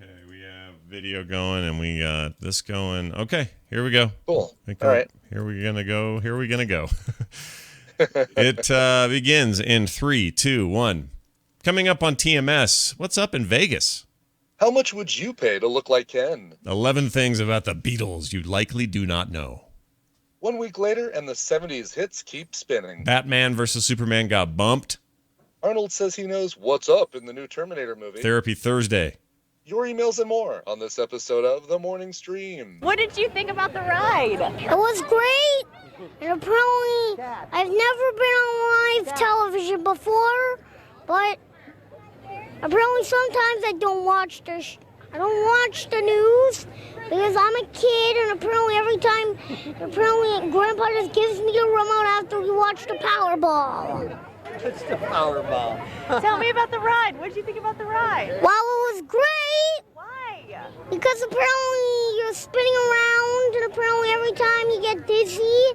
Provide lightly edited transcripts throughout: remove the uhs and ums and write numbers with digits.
Okay, we have video going and we got this going. Okay, here we go. Cool. All right. Here we gonna go. It begins in 3, 2, 1. Coming up on TMS, what's up in Vegas? How much would you pay to look like Ken? 11 things about the Beatles you likely do not know. 1 week later, and the 70s hits keep spinning. Batman versus Superman got bumped. Arnold says he knows what's up in the new Terminator movie. Therapy Thursday. Your emails and more on this episode of The Morning Stream. What did you think about the ride? It was great. And apparently, I've never been on live television before, but apparently sometimes I don't watch the news because I'm a kid, and apparently Grandpa just gives me the remote after we watch the Powerball. It's the Powerball. Tell me about the ride. What did you think about the ride? Well, it was great. Why? Because apparently you're spinning around, and apparently every time you get dizzy,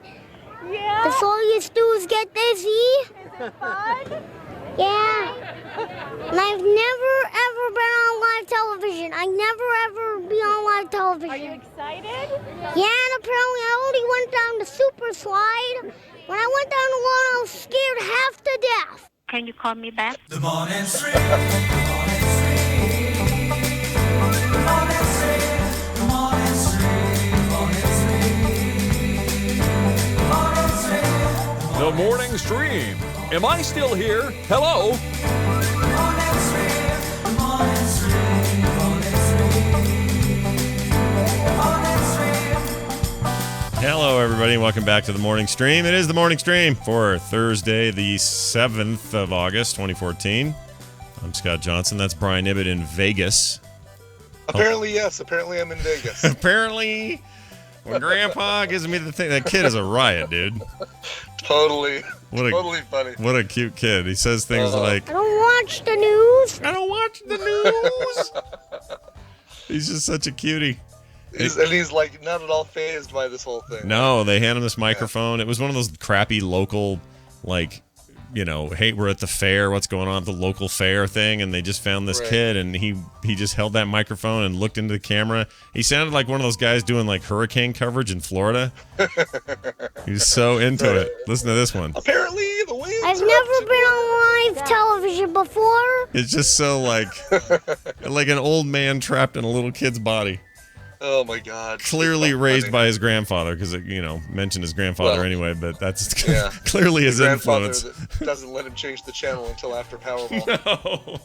Yeah. that's all you do is get dizzy. Is it fun? Yeah. And I've never ever been on live television. I never ever be on live television. Are you excited? Yeah, and apparently I only went down the super slide. When I went down the one, I was scared half to death. Can you call me back? The morning stream. The morning stream. The morning stream. The morning stream. The morning stream. The morning stream. Am I still here? Hello? The morning stream. The morning stream. The morning stream. Hello, everybody. Welcome back to the morning stream. It is the morning stream for Thursday, the 7th of August, 2014. I'm Scott Johnson. That's Brian Ibbett in Vegas. Apparently, yes. Apparently, I'm in Vegas. Apparently, when Grandpa gives me the thing, that kid is a riot, dude. Totally What funny. What a cute kid. He says things like, I don't watch the news. I don't watch the news. He's just such a cutie. He's like not at all fazed by this whole thing. No, they hand him this microphone. It was one of those crappy local, like, you know, hey, we're at the fair. What's going on at the local fair thing? And they just found this kid, and he just held that microphone and looked into the camera. He sounded like one of those guys doing like hurricane coverage in Florida. He was so into it. Listen to this one. Apparently, the winds I've are never up been on live television before. It's just so like an old man trapped in a little kid's body. Oh my God! Clearly So raised funny. by his grandfather, because it, mentioned his grandfather anyway. But that's clearly his Grandfather influence. that doesn't let him change the channel until after Powerball. No.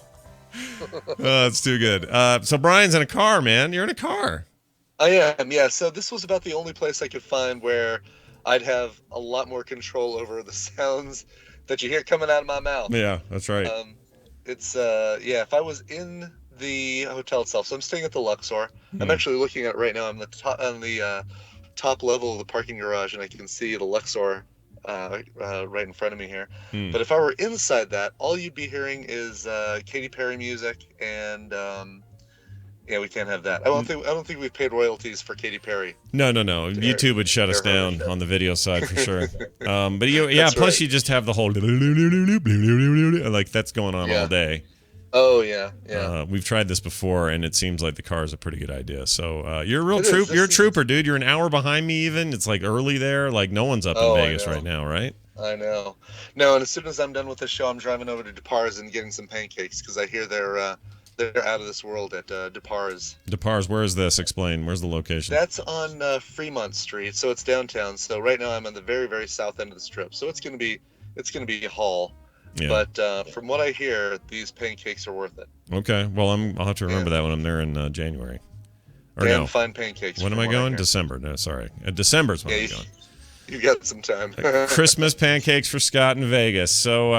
Oh, it's too good. So Brian's in a car, man. You're in a car. I am, yeah. So this was about the only place I could find where I'd have a lot more control over the sounds that you hear coming out of my mouth. Yeah, that's right. It's if I was in the hotel itself, so I'm staying at the Luxor. I'm actually looking at it right now. I'm on the top level of the parking garage, and I can see the Luxor right in front of me here. But if I were inside that, all you'd be hearing is Katy Perry music, and we can't have that. I don't think we've paid royalties for Katy Perry. No. YouTube would shut us down on the video side for sure. But That's plus right. you just have the whole like that's going on all day. Oh yeah. We've tried this before, and it seems like the car is a pretty good idea. So you're a real It is. You're a trooper, dude. You're an hour behind me. Even it's like early there. Like no one's up in Vegas right now, right? I know. No, and as soon as I'm done with this show, I'm driving over to DePars and getting some pancakes because I hear they're out of this world at DePars. DePars, where is this? Explain. Where's the location? That's on Fremont Street, so it's downtown. So right now I'm on the very, very south end of the strip. So it's gonna be a haul. Yeah. But from what I hear, these pancakes are worth it. Okay. Well, I'll have to remember that when I'm there in January. Or Damn no. fine pancakes. When am from I what going? hear. December. No, sorry. December's when I'm going. You got some time. Christmas pancakes for Scott in Vegas. So,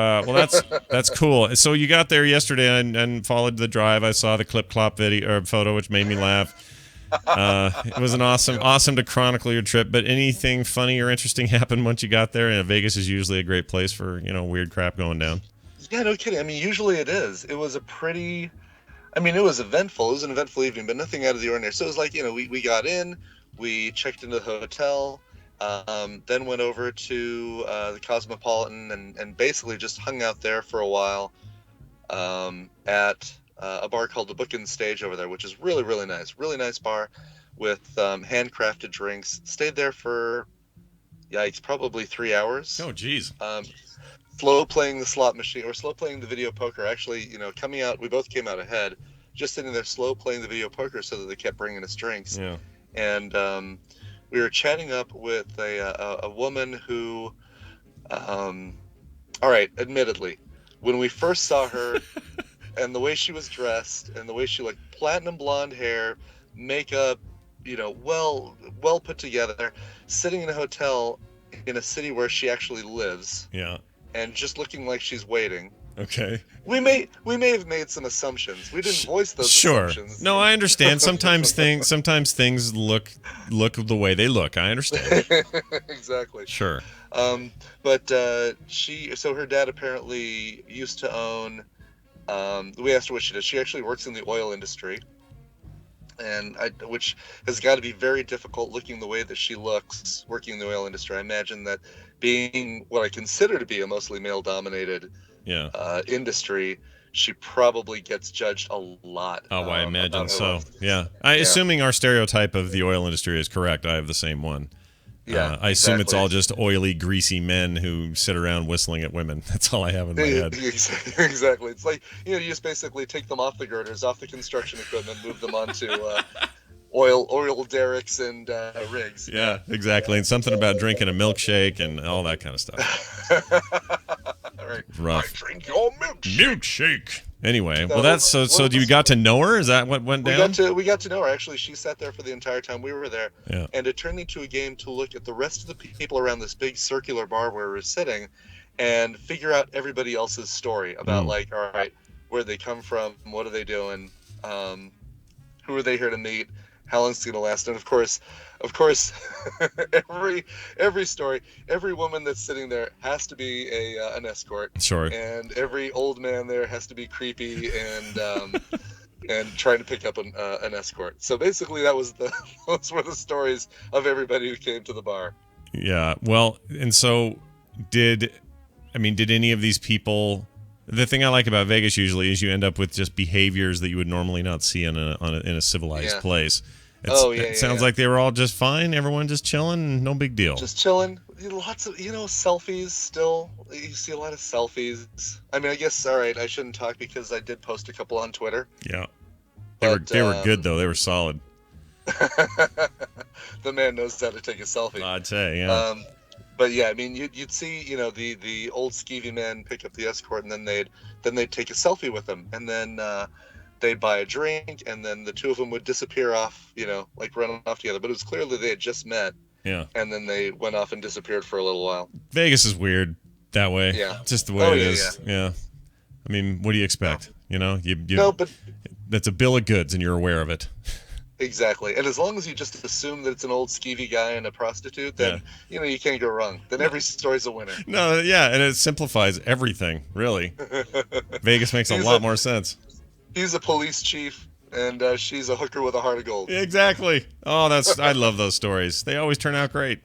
that's cool. So you got there yesterday and followed the drive. I saw the clip clop video or photo, which made me laugh. It was an awesome to chronicle your trip. But anything funny or interesting happened once you got there? And Vegas is usually a great place for weird crap going down. Yeah, no kidding. I mean, usually it is. It was it was eventful. It was an eventful evening, but nothing out of the ordinary. So it was like, we got in, we checked into the hotel, then went over to the Cosmopolitan and basically just hung out there for a while at a bar called the Book and Stage over there, which is really, really nice. Really nice bar with handcrafted drinks. Stayed there for, yikes, probably 3 hours. Oh, geez. Slow playing the slot machine, or slow playing the video poker. Actually, coming out, we both came out ahead. Just sitting there slow playing the video poker so that they kept bringing us drinks. Yeah. And we were chatting up with a woman who, all right, admittedly, when we first saw her and the way she was dressed and the way she looked, platinum blonde hair, makeup, well put together, sitting in a hotel in a city where she actually lives. Yeah. And just looking like she's waiting. Okay. We may have made some assumptions. We didn't voice those assumptions. No, I understand. Sometimes things look the way they look. I understand. Exactly. Sure. But so her dad apparently used to own. We asked her what she does. She actually works in the oil industry, which has got to be very difficult looking the way that she looks working in the oil industry. I imagine that being what I consider to be a mostly male-dominated industry, she probably gets judged a lot. Oh, I imagine so. Looks. Yeah. Assuming our stereotype of the oil industry is correct, I have the same one. Yeah, I assume it's exactly. all just oily, greasy men who sit around whistling at women. That's all I have in my head. Exactly. It's like, you just basically take them off the girders, off the construction equipment, move them onto oil derricks and rigs. Yeah, exactly. And something about drinking a milkshake and all that kind of stuff. All right. Rough. I drink your milkshake. Anyway, well, that's so you got to know her? Is that what went down? We got to know her. Actually, she sat there for the entire time we were there. Yeah. And it turned into a game to look at the rest of the people around this big circular bar where we were sitting and figure out everybody else's story about, like, all right, where they come from, what are they doing, who are they here to meet, how long's it going to last. And of course, every story, every woman that's sitting there has to be an escort. Sure. And every old man there has to be creepy and and trying to pick up an escort. So basically, those were the stories of everybody who came to the bar. Yeah. Well, and so did any of these people? The thing I like about Vegas usually is you end up with just behaviors that you would normally not see in a civilized place. It sounds like they were all just fine. Everyone just chilling, no big deal. Just chilling. Lots of selfies. Still, you see a lot of selfies. I mean, I guess all right. I shouldn't talk because I did post a couple on Twitter. Yeah, they were good though. They were solid. The man knows how to take a selfie. I'd say, yeah. But yeah, I mean, you'd see, the old skeevy man pick up the escort, and then they'd take a selfie with him, and then they'd buy a drink, and then the two of them would disappear off, like running off together. But it was clearly they had just met. Yeah. And then they went off and disappeared for a little while. Vegas is weird that way. Yeah. Just the way it is. Yeah. I mean, what do you expect? No. But that's a bill of goods, and you're aware of it. Exactly. And as long as you just assume that it's an old skeevy guy and a prostitute, then, you can't go wrong. Then every story's a winner. No, yeah, and it simplifies everything, really. Vegas makes a lot more sense. He's a police chief, and she's a hooker with a heart of gold. Exactly. Oh, I love those stories. They always turn out great.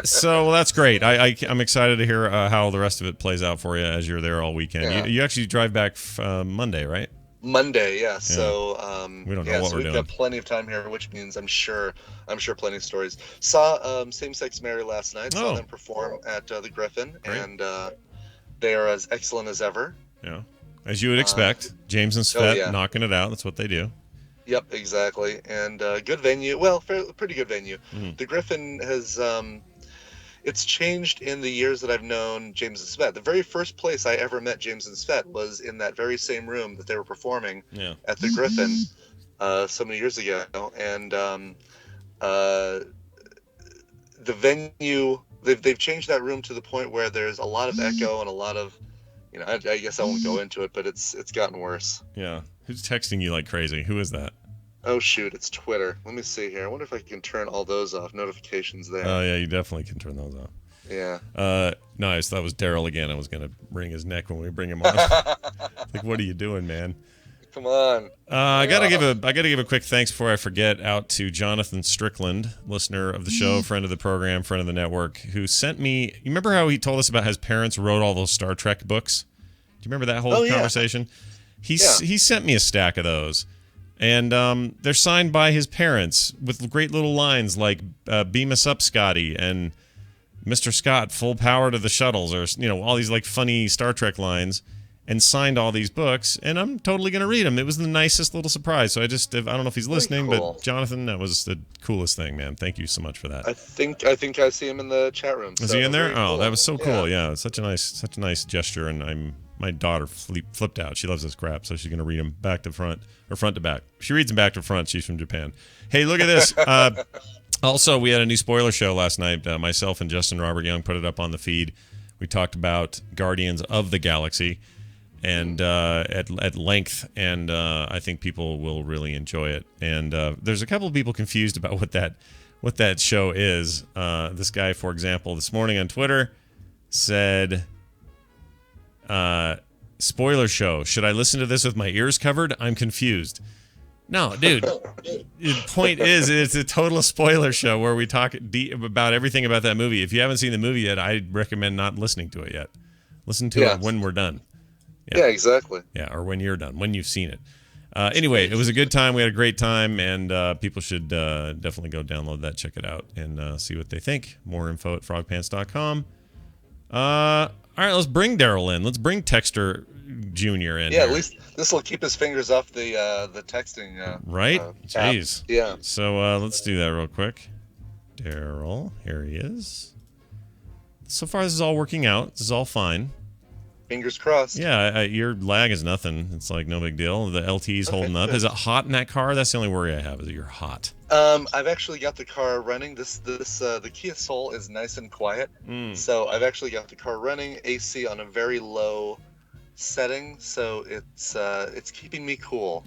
So that's great. I'm excited to hear how the rest of it plays out for you as you're there all weekend. Yeah. You actually drive back Monday, right? Monday, yeah. So we don't know what we're doing. We've got plenty of time here, which means I'm sure plenty of stories. Saw Same Sex Mary last night. Saw them perform at the Griffin, and they are as excellent as ever. Yeah, as you would expect. James and Svet knocking it out. That's what they do. Yep, exactly. And good venue. Well, pretty good venue. Mm-hmm. The Griffin has it's changed in the years that I've known James and Svet. The very first place I ever met James and Svet was in that very same room that they were performing at the Griffin so many years ago. And the venue, they've changed that room to the point where there's a lot of echo and a lot of, I guess I won't go into it, but it's gotten worse. Yeah. Who's texting you like crazy? Who is that? Oh, shoot, it's Twitter. Let me see here. I wonder if I can turn all those off, notifications there. Oh, yeah, you definitely can turn those off. Yeah. Nice. That was Daryl again. I was going to wring his neck when we bring him on. Like, what are you doing, man? Come on. I gotta give a quick thanks before I forget out to Jonathan Strickland, listener of the show, friend of the program, friend of the network, who sent me. You remember how he told us about his parents wrote all those Star Trek books? Do you remember that whole conversation? He sent me a stack of those. And they're signed by his parents with great little lines like "Beam us up, Scotty," and "Mr. Scott, full power to the shuttles," or all these like funny Star Trek lines, and signed all these books. And I'm totally gonna read them. It was the nicest little surprise. So I don't know if he's listening, cool. but Jonathan, that was the coolest thing, man. Thank you so much for that. I think I see him in the chat room. Is he in there? Oh, cool. that was so cool. Yeah, such a nice gesture, and my daughter flipped out. She loves this crap, so she's gonna read them back to front or front to back. She reads them back to front. She's from Japan. Hey, look at this. Also, we had a new spoiler show last night. Myself and Justin Robert Young put it up on the feed. We talked about Guardians of the Galaxy, and at length, and I think people will really enjoy it. And there's a couple of people confused about what that show is. This guy, for example, this morning on Twitter said, "Spoiler show. Should I listen to this with my ears covered? I'm confused." No, dude. The point is, it's a total spoiler show where we talk about everything about that movie. If you haven't seen the movie yet, I recommend not listening to it yet. Listen to it when we're done. Yeah, exactly. Yeah, or when you're done, when you've seen it. Anyway, it was a good time. We had a great time, and people should definitely go download that, check it out, and see what they think. More info at frogpants.com. All right, let's bring Daryl in. Let's bring Texter Jr. in. Yeah, here. at least this will keep his fingers off the texting. Right? App. Jeez. Yeah. So let's do that real quick. Daryl, here he is. So far, this is all working out. This is all fine. Fingers crossed. Yeah, your lag is nothing. It's like no big deal. The LTE's holding up. Is it hot in that car? That's the only worry I have. Is that you're hot? I've actually got the car running. The Kia Soul is nice and quiet. So I've actually got the car running, AC on a very low setting, so it's keeping me cool.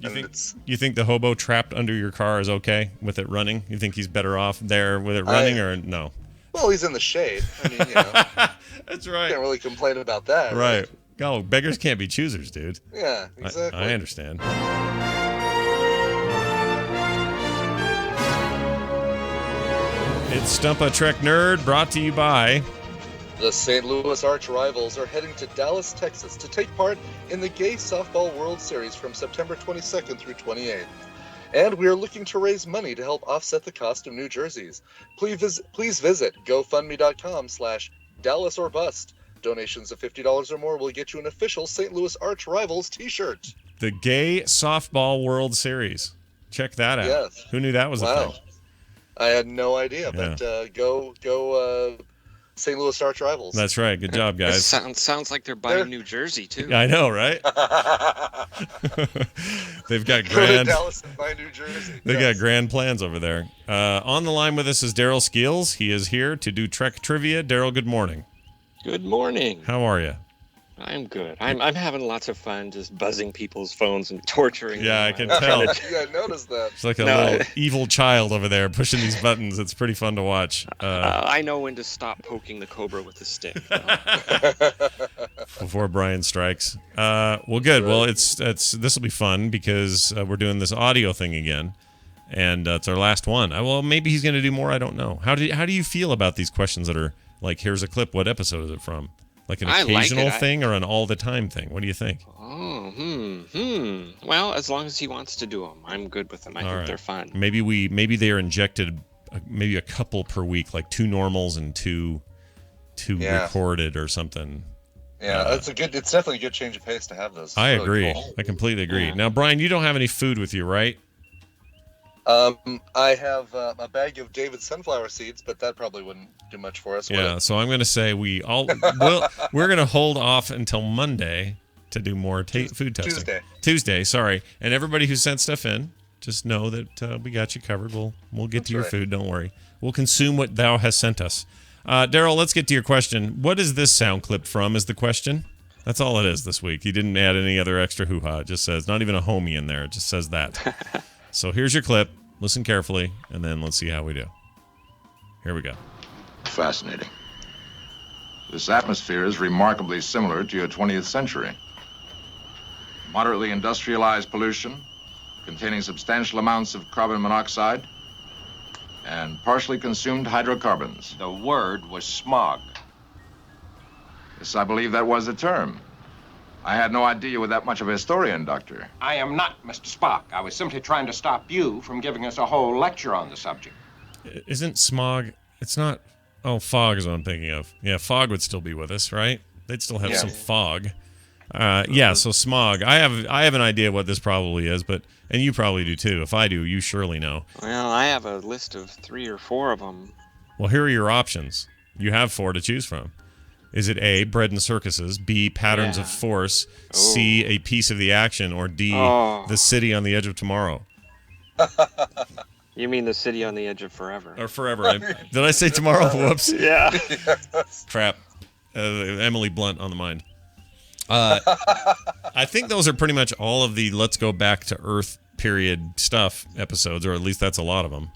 You think the hobo trapped under your car is okay with it running? You think he's better off there with it running, or no? Well, he's in the shade. I mean, That's right. Can't really complain about that. Right. Go, beggars can't be choosers, dude. Yeah, exactly. I understand. It's Stump a Trek Nerd, brought to you by... The St. Louis arch rivals are heading to Dallas, Texas to take part in the Gay Softball World Series from September 22nd through 28th. And we are looking to raise money to help offset the cost of new jerseys. Please visit GoFundMe.com/Dallas or Bust. Donations of $50 or more will get you an official St. Louis Arch Rivals t-shirt. The Gay Softball World Series. Check that out. Yes. Who knew that was a thing? I had no idea, but go St. Louis Arch Rivals. That's right. Good job, guys. Sounds like they're buying New Jersey, too. I know, right? They've got Go to grand... Dallas and buy New Jersey. They got grand plans over there. On the line with us is Daryl Skills. He is here to do Trek trivia. Daryl, good morning. Good morning. How are you? I'm good. I'm having lots of fun just buzzing people's phones and torturing them. Yeah, I can tell. Yeah, I noticed that. It's like a little evil child over there pushing these buttons. It's pretty fun to watch. I know when to stop poking the cobra with the stick. Before Brian strikes. Well, good. Well, this will be fun because we're doing this audio thing again, and it's our last one. Well, maybe he's going to do more. I don't know. How do you feel about these questions that are like, here's a clip. What episode is it from? Like an occasional thing or an all-the-time thing? What do you think? Oh, Well, as long as he wants to do them, I'm good with them. I think they're fun. Maybe they are injected, maybe a couple per week, like 2 normals and two recorded or something. Yeah, it's definitely a good change of pace to have those. I agree. Cool. I completely agree. Yeah. Now, Brian, you don't have any food with you, right? I have a bag of David sunflower seeds, but that probably wouldn't do much for us. Yeah, so I'm going to say we're going to hold off until Monday to do more food testing. Tuesday, sorry. And everybody who sent stuff in, just know that we got you covered. We'll get to your food. Don't worry. We'll consume what thou hast sent us. Daryl, let's get to your question. What is this sound clip from? Is the question? That's all it is this week. You didn't add any other extra hoo-ha. It just says, not even a homie in there. It just says that. So here's your clip. Listen carefully, and then let's see how we do. Here we go. Fascinating. This atmosphere is remarkably similar to your 20th century. Moderately industrialized pollution, containing substantial amounts of carbon monoxide, and partially consumed hydrocarbons. The word was smog. Yes, I believe that was the term. I had no idea you were that much of a historian, Doctor. I am not, Mr. Spock. I was simply trying to stop you from giving us a whole lecture on the subject. Isn't smog? It's not. Oh, fog is what I'm thinking of. Yeah, fog would still be with us, right? They'd still have some fog. Yeah, so smog. I have an idea what this probably is, and you probably do too. If I do, you surely know. Well, I have a list of 3 or 4 of them. Well, here are your options. You have 4 to choose from. Is it A, bread and circuses, B, patterns of force, C, a piece of the action, or D, the city on the edge of tomorrow? You mean the city on the edge of forever? Or forever. Did I say tomorrow? Whoops. Yeah. Crap. Emily Blunt on the mind. I think those are pretty much all of the Let's Go Back to Earth period stuff episodes, or at least that's a lot of them.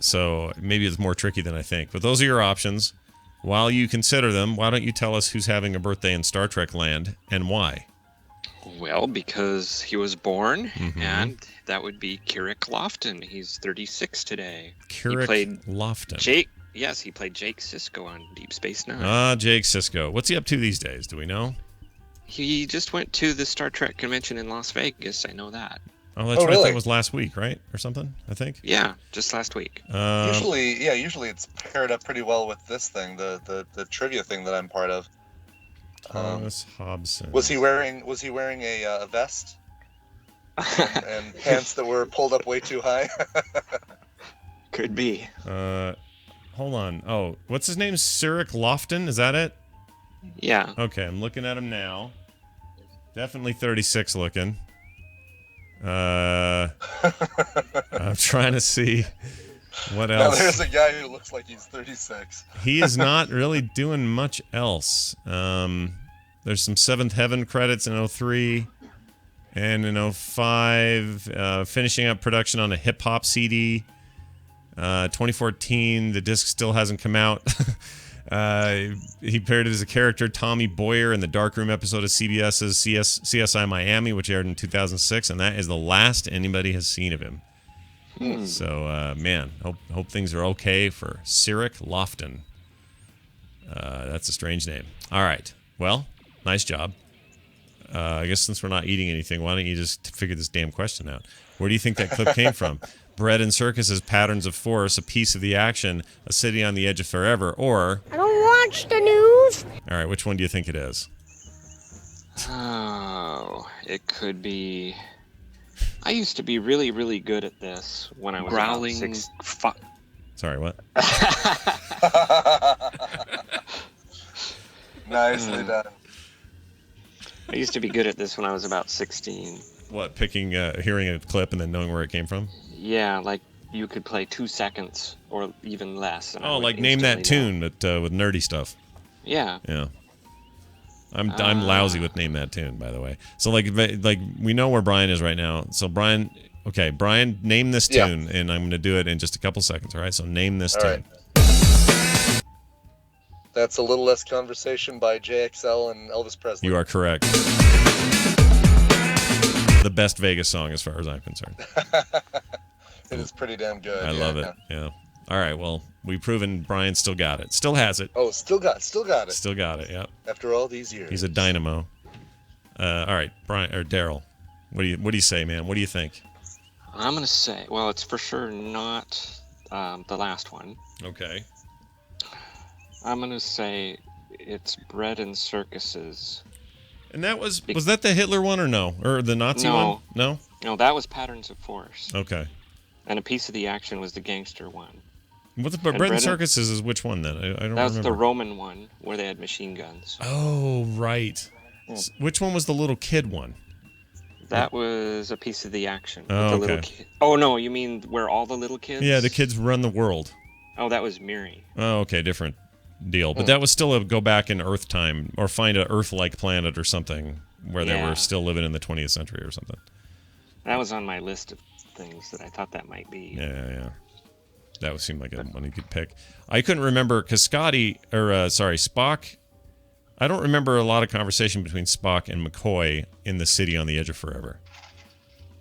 So maybe it's more tricky than I think. But those are your options. While you consider them, why don't you tell us who's having a birthday in Star Trek land and why? Well, because he was born, and that would be Kirk Lofton. He's 36 today. Kirk Lofton. Yes, he played Jake Sisko on Deep Space Nine. Ah, Jake Sisko. What's he up to these days? Do we know? He just went to the Star Trek convention in Las Vegas. I know that. Oh, that's right. Really? That was last week, right? Or something, I think? Yeah, just last week. Usually it's paired up pretty well with this thing, the trivia thing that I'm part of. Thomas Hobson. Was he wearing a vest and pants that were pulled up way too high? Could be. Hold on. Oh, what's his name? Cyril Lofton? Is that it? Yeah. Okay, I'm looking at him now. Definitely 36 looking. I'm trying to see what else. Now there's a guy who looks like he's 36. He is not really doing much else. There's some Seventh Heaven credits in 03 and in 05, finishing up production on a hip-hop CD. 2014, the disc still hasn't come out. He appeared as a character, Tommy Boyer, in the Darkroom episode of CBS's CSI Miami, which aired in 2006, and that is the last anybody has seen of him. So, man, hope things are okay for Cyril Lofton. That's a strange name. All right. Well, nice job. I guess since we're not eating anything, why don't you just figure this damn question out? Where do you think that clip came from? Bread and circuses, patterns of force, a piece of the action, a city on the edge of forever, or... I don't watch the news. All right, which one do you think it is? Oh, it could be... I used to be really, really good at this when I was Growling about 6... Sorry, what? Nicely done. I used to be good at this when I was about 16. What, picking, hearing a clip and then knowing where it came from? Yeah, like you could play 2 seconds or even less. Oh, like Name That Tune, but with nerdy stuff. Yeah. Yeah. I'm lousy with Name That Tune, by the way. So like we know where Brian is right now. So Brian, name this tune, and I'm going to do it in just a couple seconds. All right. So name this tune. Right. That's A Little Less Conversation by JXL and Elvis Presley. You are correct. The best Vegas song, as far as I'm concerned. It is pretty damn good. I love it. Yeah. All right. Well, we've proven Brian still got it. Still has it. Oh, still got it. Still got it. Yep. After all these years. He's a dynamo. All right, Brian or Daryl. What do you say, man? What do you think? I'm gonna say, well, it's for sure not the last one. Okay. I'm gonna say it's Bread and Circuses. And that was that the Hitler one or no? Or the Nazi one? No? No, that was Patterns of Force. Okay. And a piece of the action was the gangster one. But Bread and Circuses is which one then? I don't remember. That was the Roman one where they had machine guns. Oh, right. Which one was the little kid one? That was a piece of the action. Oh, the okay. little kid. Oh, no, you mean where all the little kids? Yeah, the kids run the world. Oh, that was Miri. Oh, okay, different deal. But that was still a go back in Earth time or find an Earth-like planet or something where they were still living in the 20th century or something. That was on my list of things that I thought that might be. Yeah. That would seem like one you could pick. I couldn't remember because Spock. I don't remember a lot of conversation between Spock and McCoy in the city on the edge of forever.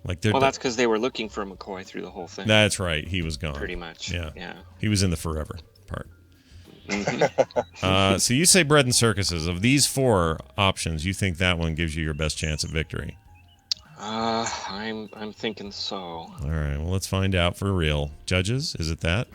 Well, that's because they were looking for McCoy through the whole thing. That's right. He was gone. Pretty much. Yeah. He was in the forever part. So you say bread and circuses. Of these 4 options, you think that one gives you your best chance at victory? I'm thinking so. All right, well, let's find out for real. Judges, is it that?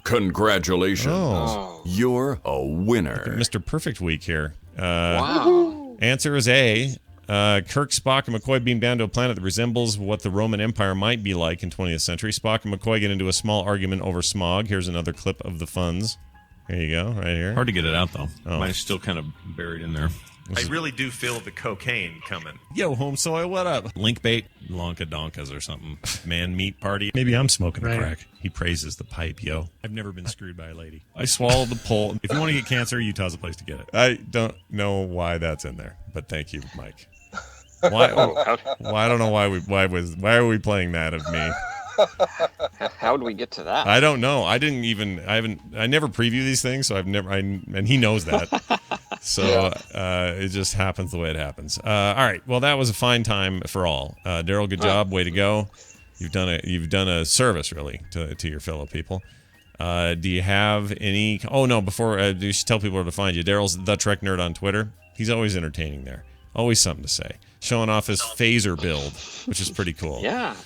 Congratulations. Oh. You're a winner. Mr. Perfect Week here. Wow. Answer is A. Kirk, Spock, and McCoy beam down to a planet that resembles what the Roman Empire might be like in 20th century. Spock and McCoy get into a small argument over smog. Here's another clip of the funds. Here you go, right here. Hard to get it out, though. Oh. Mine's still kind of buried in there. I really do feel the cocaine coming. Yo, home soil, what up? Link bait, Lonka Donkas or something. Man meat party. Maybe I'm smoking the crack. He praises the pipe, yo. I've never been screwed by a lady. I swallowed the pole. If you want to get cancer, Utah's the place to get it. I don't know why that's in there, but thank you, Mike. Why? I don't know why are we playing that of me? How did we get to that? I don't know. I never preview these things, so and he knows that. So it just happens the way it happens. All right. Well, that was a fine time for all. Daryl, good job. Way to go. You've done a service really to your fellow people. Do you have any? Oh no! Before you should tell people where to find you. Daryl's the Trek Nerd on Twitter. He's always entertaining there. Always something to say. Showing off his phaser build, which is pretty cool. Yeah.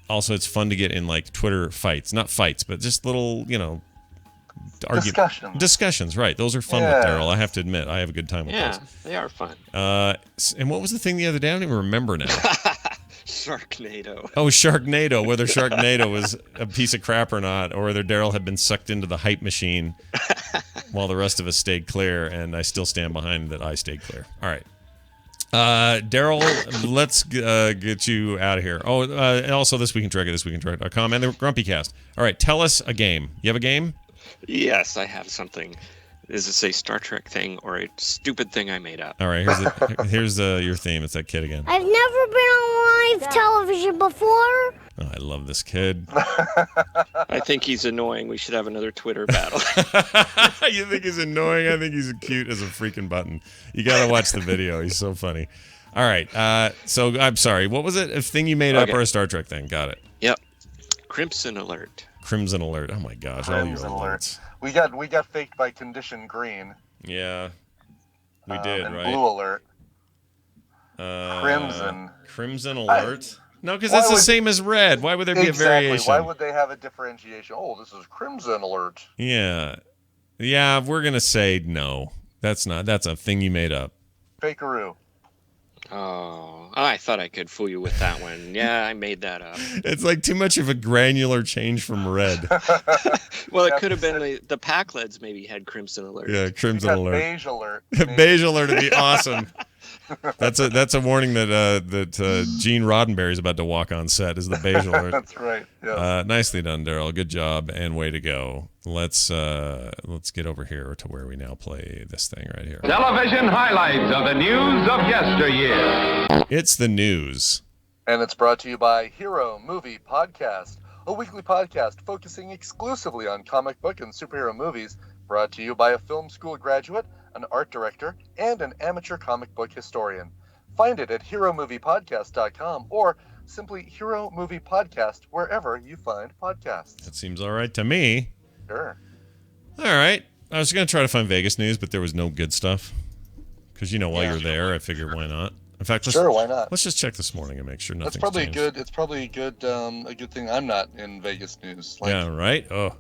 Also, it's fun to get in like Twitter fights, not fights, but just little, discussions. Right? Those are fun with Daryl. I have to admit, I have a good time with those. Yeah, they are fun. And what was the thing the other day? I don't even remember now. Sharknado. Oh, Sharknado. Whether Sharknado was a piece of crap or not, or whether Daryl had been sucked into the hype machine while the rest of us stayed clear, and I still stand behind that I stayed clear. All right. Daryl, let's get you out of here. Oh, and also This Week in Trek at thisweekintrek.com and the Grumpy Cast. All right, tell us a game. You have a game? Yes, I have something. Is this a Star Trek thing or a stupid thing I made up? All right, here's your theme. It's that kid again. I've never been on live television before. Oh, I love this kid. I think he's annoying. We should have another Twitter battle. You think he's annoying? I think he's cute as a freaking button. You got to watch the video. He's so funny. All right. So I'm sorry. What was it? A thing you made up or a Star Trek thing? Got it. Yep. Crimson Alert. Crimson Alert. Oh my gosh. Crimson all your Alert. We got faked by Condition Green. Yeah. We did, and right? Blue Alert. Crimson Alert? No, because that's the same as red. Why would there be a variation? Why would they have a differentiation? Oh, this is Crimson Alert. Yeah. Yeah, we're going to say no. That's a thing you made up. Fakeroo. Oh, I thought I could fool you with that one. Yeah, I made that up. It's like too much of a granular change from red. Well, it could have been the Pack-Leds maybe had Crimson Alert. Yeah, Crimson Alert. Beige Alert. Beige Alert would be awesome. That's a warning that Gene Roddenberry is about to walk on set. Is the Beige Alert? That's right. Yeah. Nicely done, Daryl. Good job and way to go. Let's get over here to where we now play this thing right here. Television highlights of the news of yesteryear. It's the news. And it's brought to you by Hero Movie Podcast, a weekly podcast focusing exclusively on comic book and superhero movies, brought to you by a film school graduate, an art director, and an amateur comic book historian. Find it at heromoviepodcast.com or simply Hero Movie Podcast wherever you find podcasts. That seems all right to me. Sure. All right. I was going to try to find Vegas news, but there was no good stuff. Because, while you're there, I figured why not? In fact, why not? Let's just check this morning and make sure nothing's It's probably a good thing I'm not in Vegas news. Yeah, right? Oh.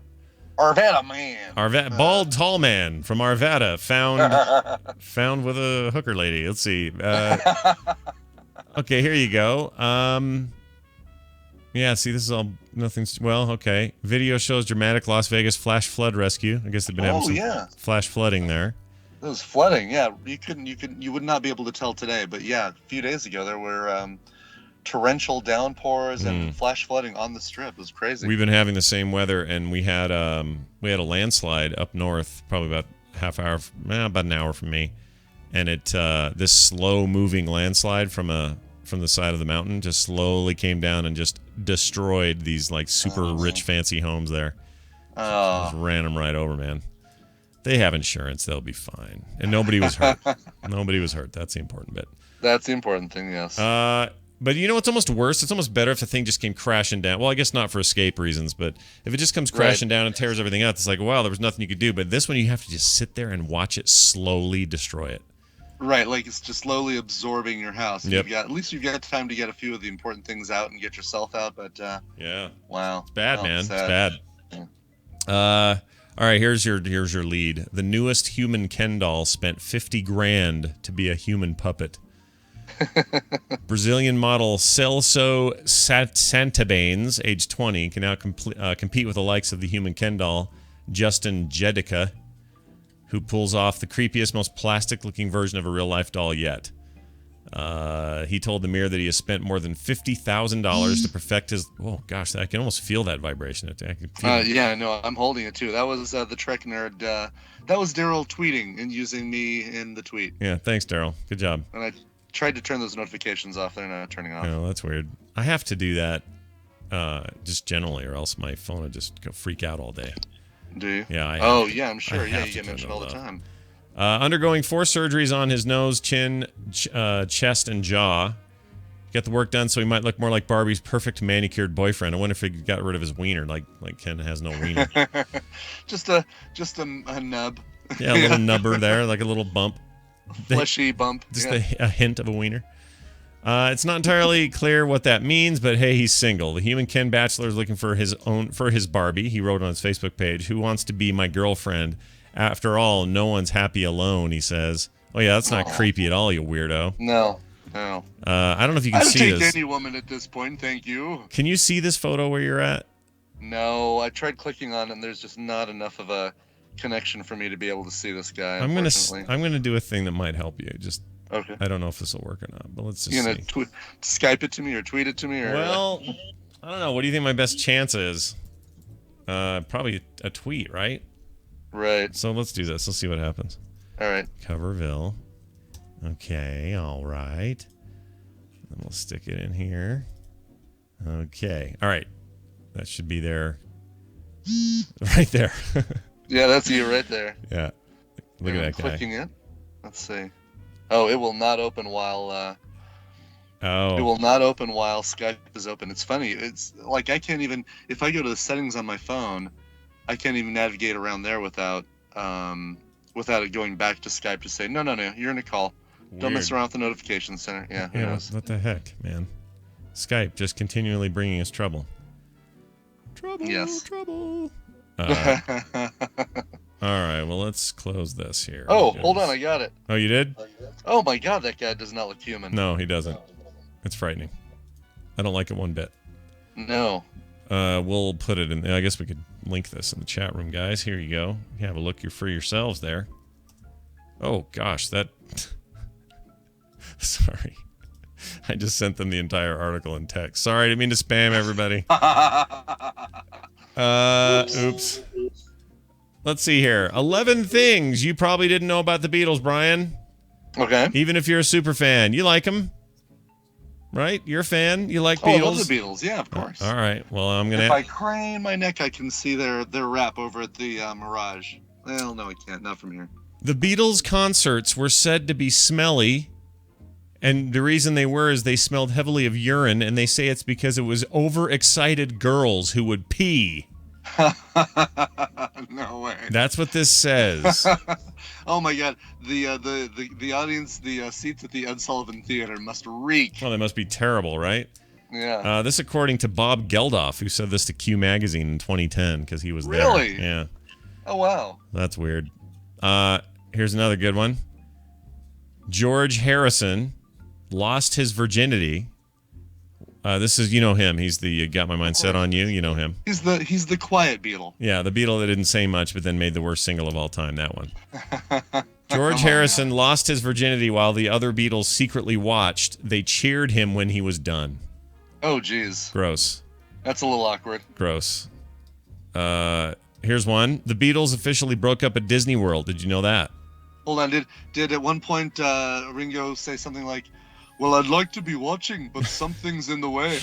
Arvada man. Bald tall man from Arvada found with a hooker lady. Let's see. Okay, here you go. Yeah, see, this is all nothing's. Well, okay. Video shows dramatic Las Vegas flash flood rescue. I guess they've been having some flash flooding there. It was flooding. Yeah, you would not be able to tell today, but yeah, a few days ago there were torrential downpours and flash flooding on the strip. It was crazy. We've been having the same weather, and we had a landslide up north, probably about about an hour from me, and this slow moving landslide from the side of the mountain just slowly came down and just destroyed these like super rich fancy homes there. Just ran them right over, man. They have insurance; they'll be fine, and nobody was hurt. Nobody was hurt. That's the important bit. That's the important thing, yes. But you know what's almost worse? It's almost better if the thing just came crashing down. Well, I guess not for escape reasons, but if it just comes crashing down and tears everything out, it's like, wow, there was nothing you could do. But this one, you have to just sit there and watch it slowly destroy it. Right, like it's just slowly absorbing your house. Yep. At least you've got time to get a few of the important things out and get yourself out. But yeah, wow, it's bad, man. It's sad. bad. All right, here's your lead. The newest human Ken doll spent $50,000 to be a human puppet. Brazilian model Celso Santabanes, age 20, can now compete with the likes of the human Ken doll Justin Jedica, who pulls off the creepiest, most plastic-looking version of a real-life doll yet. He told the Mirror that he has spent more than $50,000 to perfect his... Oh, gosh, I can almost feel that vibration. I can feel it. Yeah, no, I'm holding it, too. That was the Trek Nerd. That was Daryl tweeting and using me in the tweet. Yeah, thanks, Daryl. Good job. And I tried to turn those notifications off. They're not turning off. Oh, that's weird. I have to do that just generally, or else my phone would just go freak out all day. Do you? Yeah. Yeah, I'm sure. Yeah, you get mentioned all the time. Undergoing 4 surgeries on his nose, chin, chest, and jaw. Got the work done so he might look more like Barbie's perfect manicured boyfriend. I wonder if he got rid of his wiener, like Ken has no wiener. just a nub. Yeah, a little nubber there, like a little bump. Fleshy bump. Just a hint of a wiener. It's not entirely clear what that means, but hey, he's single. The human Ken bachelor is looking for his Barbie. He wrote on his Facebook page, "Who wants to be my girlfriend? After all, no one's happy alone," he says. Oh yeah, that's not creepy at all, you weirdo. No. I don't know if you can see this. I'll take any woman at this point, thank you. Can you see this photo where you're at? No, I tried clicking on it, and there's just not enough of a connection for me to be able to see this guy. I'm gonna do a thing that might help you. Just okay. I don't know if this will work or not, but let's just you see. gonna Skype it to me or tweet it to me? Or well, I don't know. What do you think my best chance is? Probably a tweet, right? Right. So let's do this. Let's see what happens. All right. Coverville. Okay. All right. And we'll stick it in here. Okay. All right. That should be there. Right there. Yeah, that's you right there. Yeah. Look at that guy. Clicking it. Let's see. Oh, it will not open while. It will not open while Skype is open. It's funny. It's like I can't even. If I go to the settings on my phone, I can't even navigate around there without it going back to Skype to say no, you're in a call. Weird. Don't mess around with the notification center. Yeah. Who knows? What the heck, man? Skype just continually bringing us trouble. Trouble. Yes. Trouble. All right. Well, let's close this here. Oh, hold on. I got it. Oh, you did? Oh my God, that guy does not look human. No, he doesn't. It's frightening. I don't like it one bit. No. We'll put it in. I guess we could link this in the chat room, guys. Here you go. You have a look for yourselves there. Oh gosh, that. Sorry, I just sent them the entire article in text. Sorry, I didn't mean to spam everybody. Oops. Let's see here. 11 things you probably didn't know about the Beatles, Brian. Okay. Even if you're a super fan, you like them. Right? You're a fan. You like Beatles. I love the Beatles. Yeah, of course. All right. Well, I'm gonna. If I crane my neck, I can see their rap over at the Mirage. Well, no, I can't. Not from here. The Beatles concerts were said to be smelly, and the reason they were is they smelled heavily of urine, and they say it's because it was overexcited girls who would pee. No way. That's what this says. Oh my God, the audience, the seats at the Ed Sullivan Theater must reek. Well, they must be terrible, right? Yeah. This according to Bob Geldof, who said this to Q Magazine in 2010 because he was there. Really? Yeah. Oh wow. That's weird. Here's another good one. George Harrison lost his virginity. This is, you know him. He's the Got My Mind Set on You. You know him. He's the quiet Beatle. Yeah, the Beatle that didn't say much, but then made the worst single of all time. That one. George Harrison lost his virginity while the other Beatles secretly watched. They cheered him when he was done. Oh, geez. Gross. That's a little awkward. Gross. Here's one. The Beatles officially broke up at Disney World. Did you know that? Hold on. Did at one point Ringo say something like, "Well, I'd like to be watching, but something's in the way"?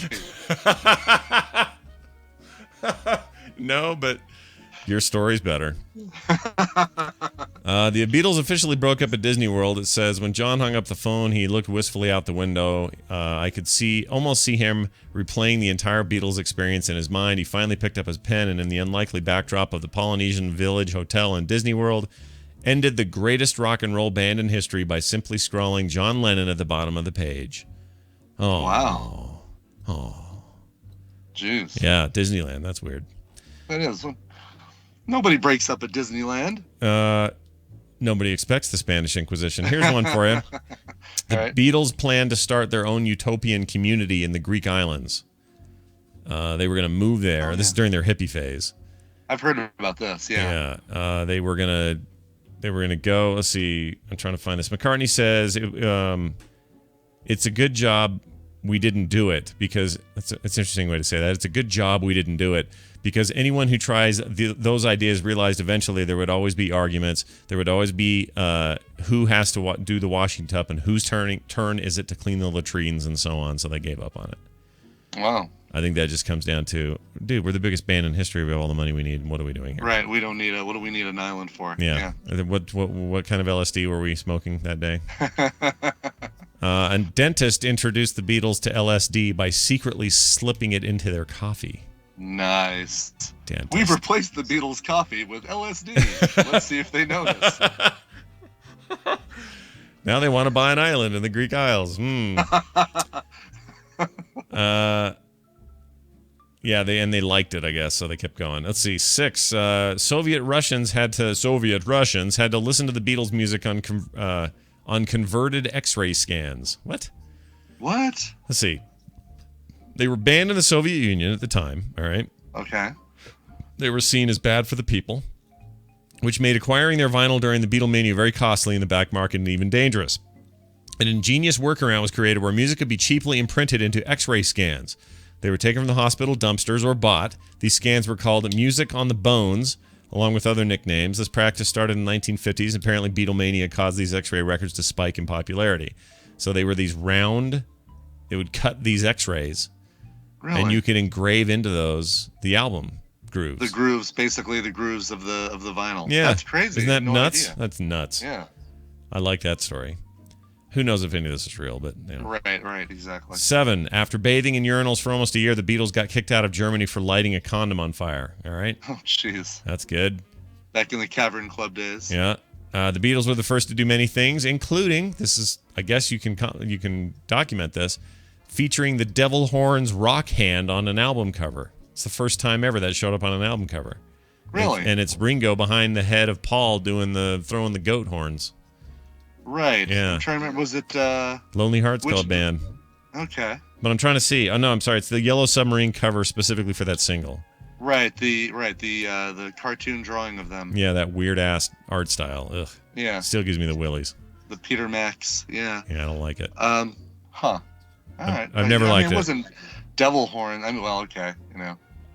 No, but your story's better. The Beatles officially broke up at Disney World. It says, when John hung up the phone, he looked wistfully out the window. I could almost see him replaying the entire Beatles experience in his mind. He finally picked up his pen, and in the unlikely backdrop of the Polynesian Village Hotel in Disney World, ended the greatest rock and roll band in history by simply scrawling John Lennon at the bottom of the page. Oh. Wow. Oh. Jeez. Yeah, Disneyland. That's weird. That is. Nobody breaks up at Disneyland. Nobody expects the Spanish Inquisition. Here's one for you. The Beatles plan to start their own utopian community in the Greek islands. They were going to move there. This is during their hippie phase. I've heard about this. Yeah. Yeah. They were gonna go. Let's see. I'm trying to find this. McCartney says it's a good job we didn't do it, because it's an interesting way to say that. It's a good job we didn't do it, because anyone who tries those ideas realized eventually there would always be arguments. There would always be who has to do the washing tub and whose turn is it to clean the latrines and so on. So they gave up on it. Wow. I think that just comes down to, dude, we're the biggest band in history. We have all the money we need. What are we doing here? Right. We don't need what do we need an island for? Yeah. What kind of LSD were we smoking that day? A dentist introduced the Beatles to LSD by secretly slipping it into their coffee. Nice. Dentist. We've replaced the Beatles' coffee with LSD. Let's see if they notice. Now they want to buy an island in the Greek Isles. Yeah, they liked it, I guess, so they kept going. Let's see. 6. Soviet Russians had to listen to the Beatles' music on converted X-ray scans. What? What? Let's see. They were banned in the Soviet Union at the time, all right? Okay. They were seen as bad for the people, which made acquiring their vinyl during the Beatlemania very costly in the back market and even dangerous. An ingenious workaround was created where music could be cheaply imprinted into X-ray scans. They were taken from the hospital dumpsters or bought. These scans were called Music on the Bones, along with other nicknames. This practice started in the 1950s. Apparently, Beatlemania caused these X-ray records to spike in popularity. So they were these round, they would cut these X-rays, and you could engrave into those the album grooves. The grooves, basically the grooves of the vinyl. Yeah. That's crazy. Isn't that nuts? Idea. That's nuts. Yeah. I like that story. Who knows if any of this is real, but you know. Right, exactly. 7. After bathing in urinals for almost a year, the Beatles got kicked out of Germany for lighting a condom on fire. All right? Oh, jeez. That's good. Back in the Cavern Club days. Yeah. The Beatles were the first to do many things, including, this is, I guess you can document this, featuring the Devil Horns rock hand on an album cover. It's the first time ever that showed up on an album cover. Really? And it's Ringo behind the head of Paul throwing the goat horns. Right. Yeah. I'm trying to remember, was it Lonely Hearts Club Band. Okay. But I'm trying to see. Oh no, I'm sorry. It's the Yellow Submarine cover specifically for that single. Right. The cartoon drawing of them. Yeah, that weird ass art style. Ugh. Yeah. Still gives me the willies. The Peter Max. Yeah. Yeah, I don't like it. Huh. All right. I've never liked it. It wasn't Devil Horn. I mean, well, okay.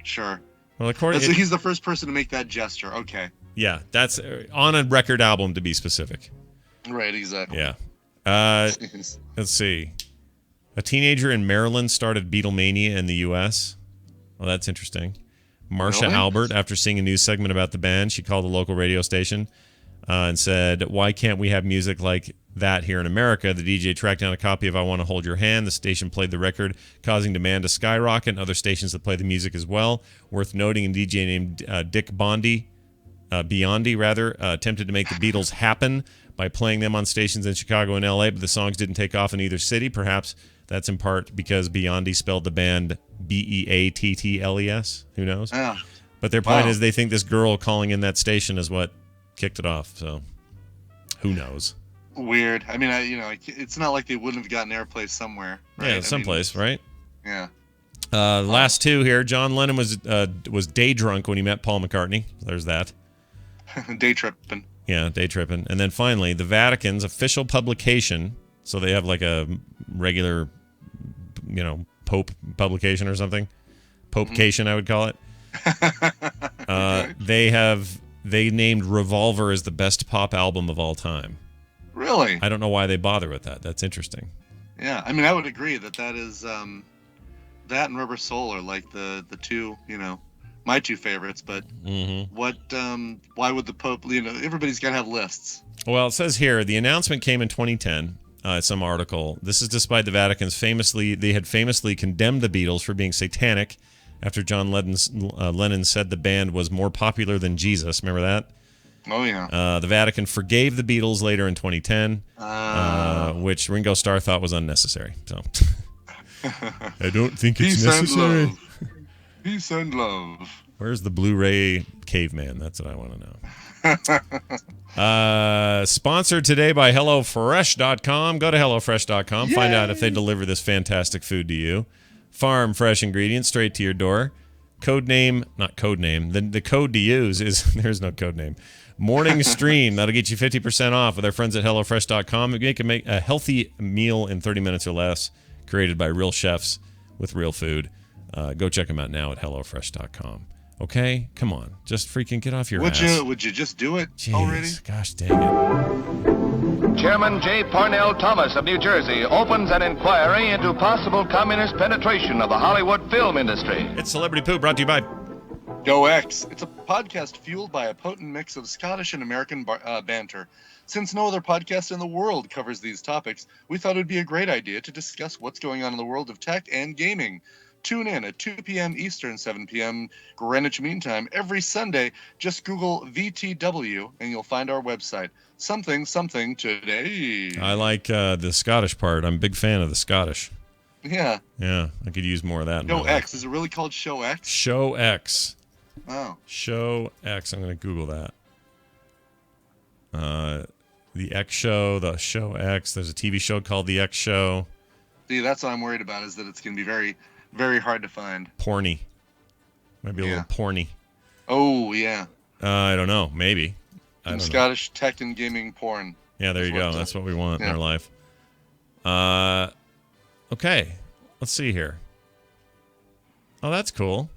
Sure. Well, he's the first person to make that gesture. Okay. Yeah, that's on a record album to be specific. Right, exactly. Yeah. Let's see. A teenager in Maryland started Beatlemania in the U.S. Well, that's interesting. Marsha Albert, after seeing a news segment about the band, she called the local radio station and said, "Why can't we have music like that here in America?" The DJ tracked down a copy of I Want to Hold Your Hand. The station played the record, causing demand to skyrocket, and other stations that play the music as well. Worth noting, a DJ named Dick Biondi, attempted to make the Beatles happen by playing them on stations in Chicago and L.A., but the songs didn't take off in either city. Perhaps that's in part because Biondi spelled the band Beattles. Who knows? Yeah. But their point is they think this girl calling in that station is what kicked it off. So who knows? Weird. I mean, it's not like they wouldn't have gotten airplay somewhere. Right? Yeah, someplace, right? Yeah. Last two here. John Lennon was day drunk when he met Paul McCartney. There's that. Day tripping. Yeah, day tripping. And then finally, the Vatican's official publication. So they have like a regular, Pope publication or something. Popecation, I would call it. They named Revolver as the best pop album of all time. Really? I don't know why they bother with that. That's interesting. Yeah, I mean, I would agree that is that and Rubber Soul are like the two, my two favorites. But what? Why would the Pope? Everybody's got to have lists. Well, it says here the announcement came in 2010. Some article. This is despite the Vatican's they had famously condemned the Beatles for being satanic after John Lennon said the band was more popular than Jesus. Remember that? Oh, yeah. The Vatican forgave the Beatles later in 2010, which Ringo Starr thought was unnecessary. So I don't think it's necessary. Peace and love. Where's the Blu-ray caveman? That's what I want to know. Sponsored today by HelloFresh.com. Go to HelloFresh.com. Yay! Find out if they deliver this fantastic food to you. Farm fresh ingredients straight to your door. Code name, not code name. The code to use is, there's no code name. Morning Stream. That'll get you 50% off with our friends at HelloFresh.com. You can make a healthy meal in 30 minutes or less, created by real chefs with real food. Go check them out now at HelloFresh.com. Okay? Come on. Just freaking get off your ass. Would you just do it Jeez, already? Gosh dang it. Chairman J. Parnell Thomas of New Jersey opens an inquiry into possible communist penetration of the Hollywood film industry. It's Celebrity Poop, brought to you by Go X. It's a podcast fueled by a potent mix of Scottish and American banter. Since no other podcast in the world covers these topics, we thought it would be a great idea to discuss what's going on in the world of tech and gaming. Tune in at 2 p.m. Eastern, 7 p.m. Greenwich Mean Time every Sunday. Just Google VTW and you'll find our website. Something today. I like the Scottish part. I'm a big fan of the Scottish. Yeah. Yeah, I could use more of that. Show X. Is it really called Show X? Show X. Oh. Show X. I'm going to Google that. The X Show, the Show X. There's a TV show called The X Show. See, that's what I'm worried about, is that it's going to be very, very hard to find. Porny. Might be a little porny. Oh, yeah. I don't know. Maybe. I don't Scottish know. Tech and gaming porn. Yeah, there you go. That's what we want in our life. Okay. Let's see here. Oh, that's cool.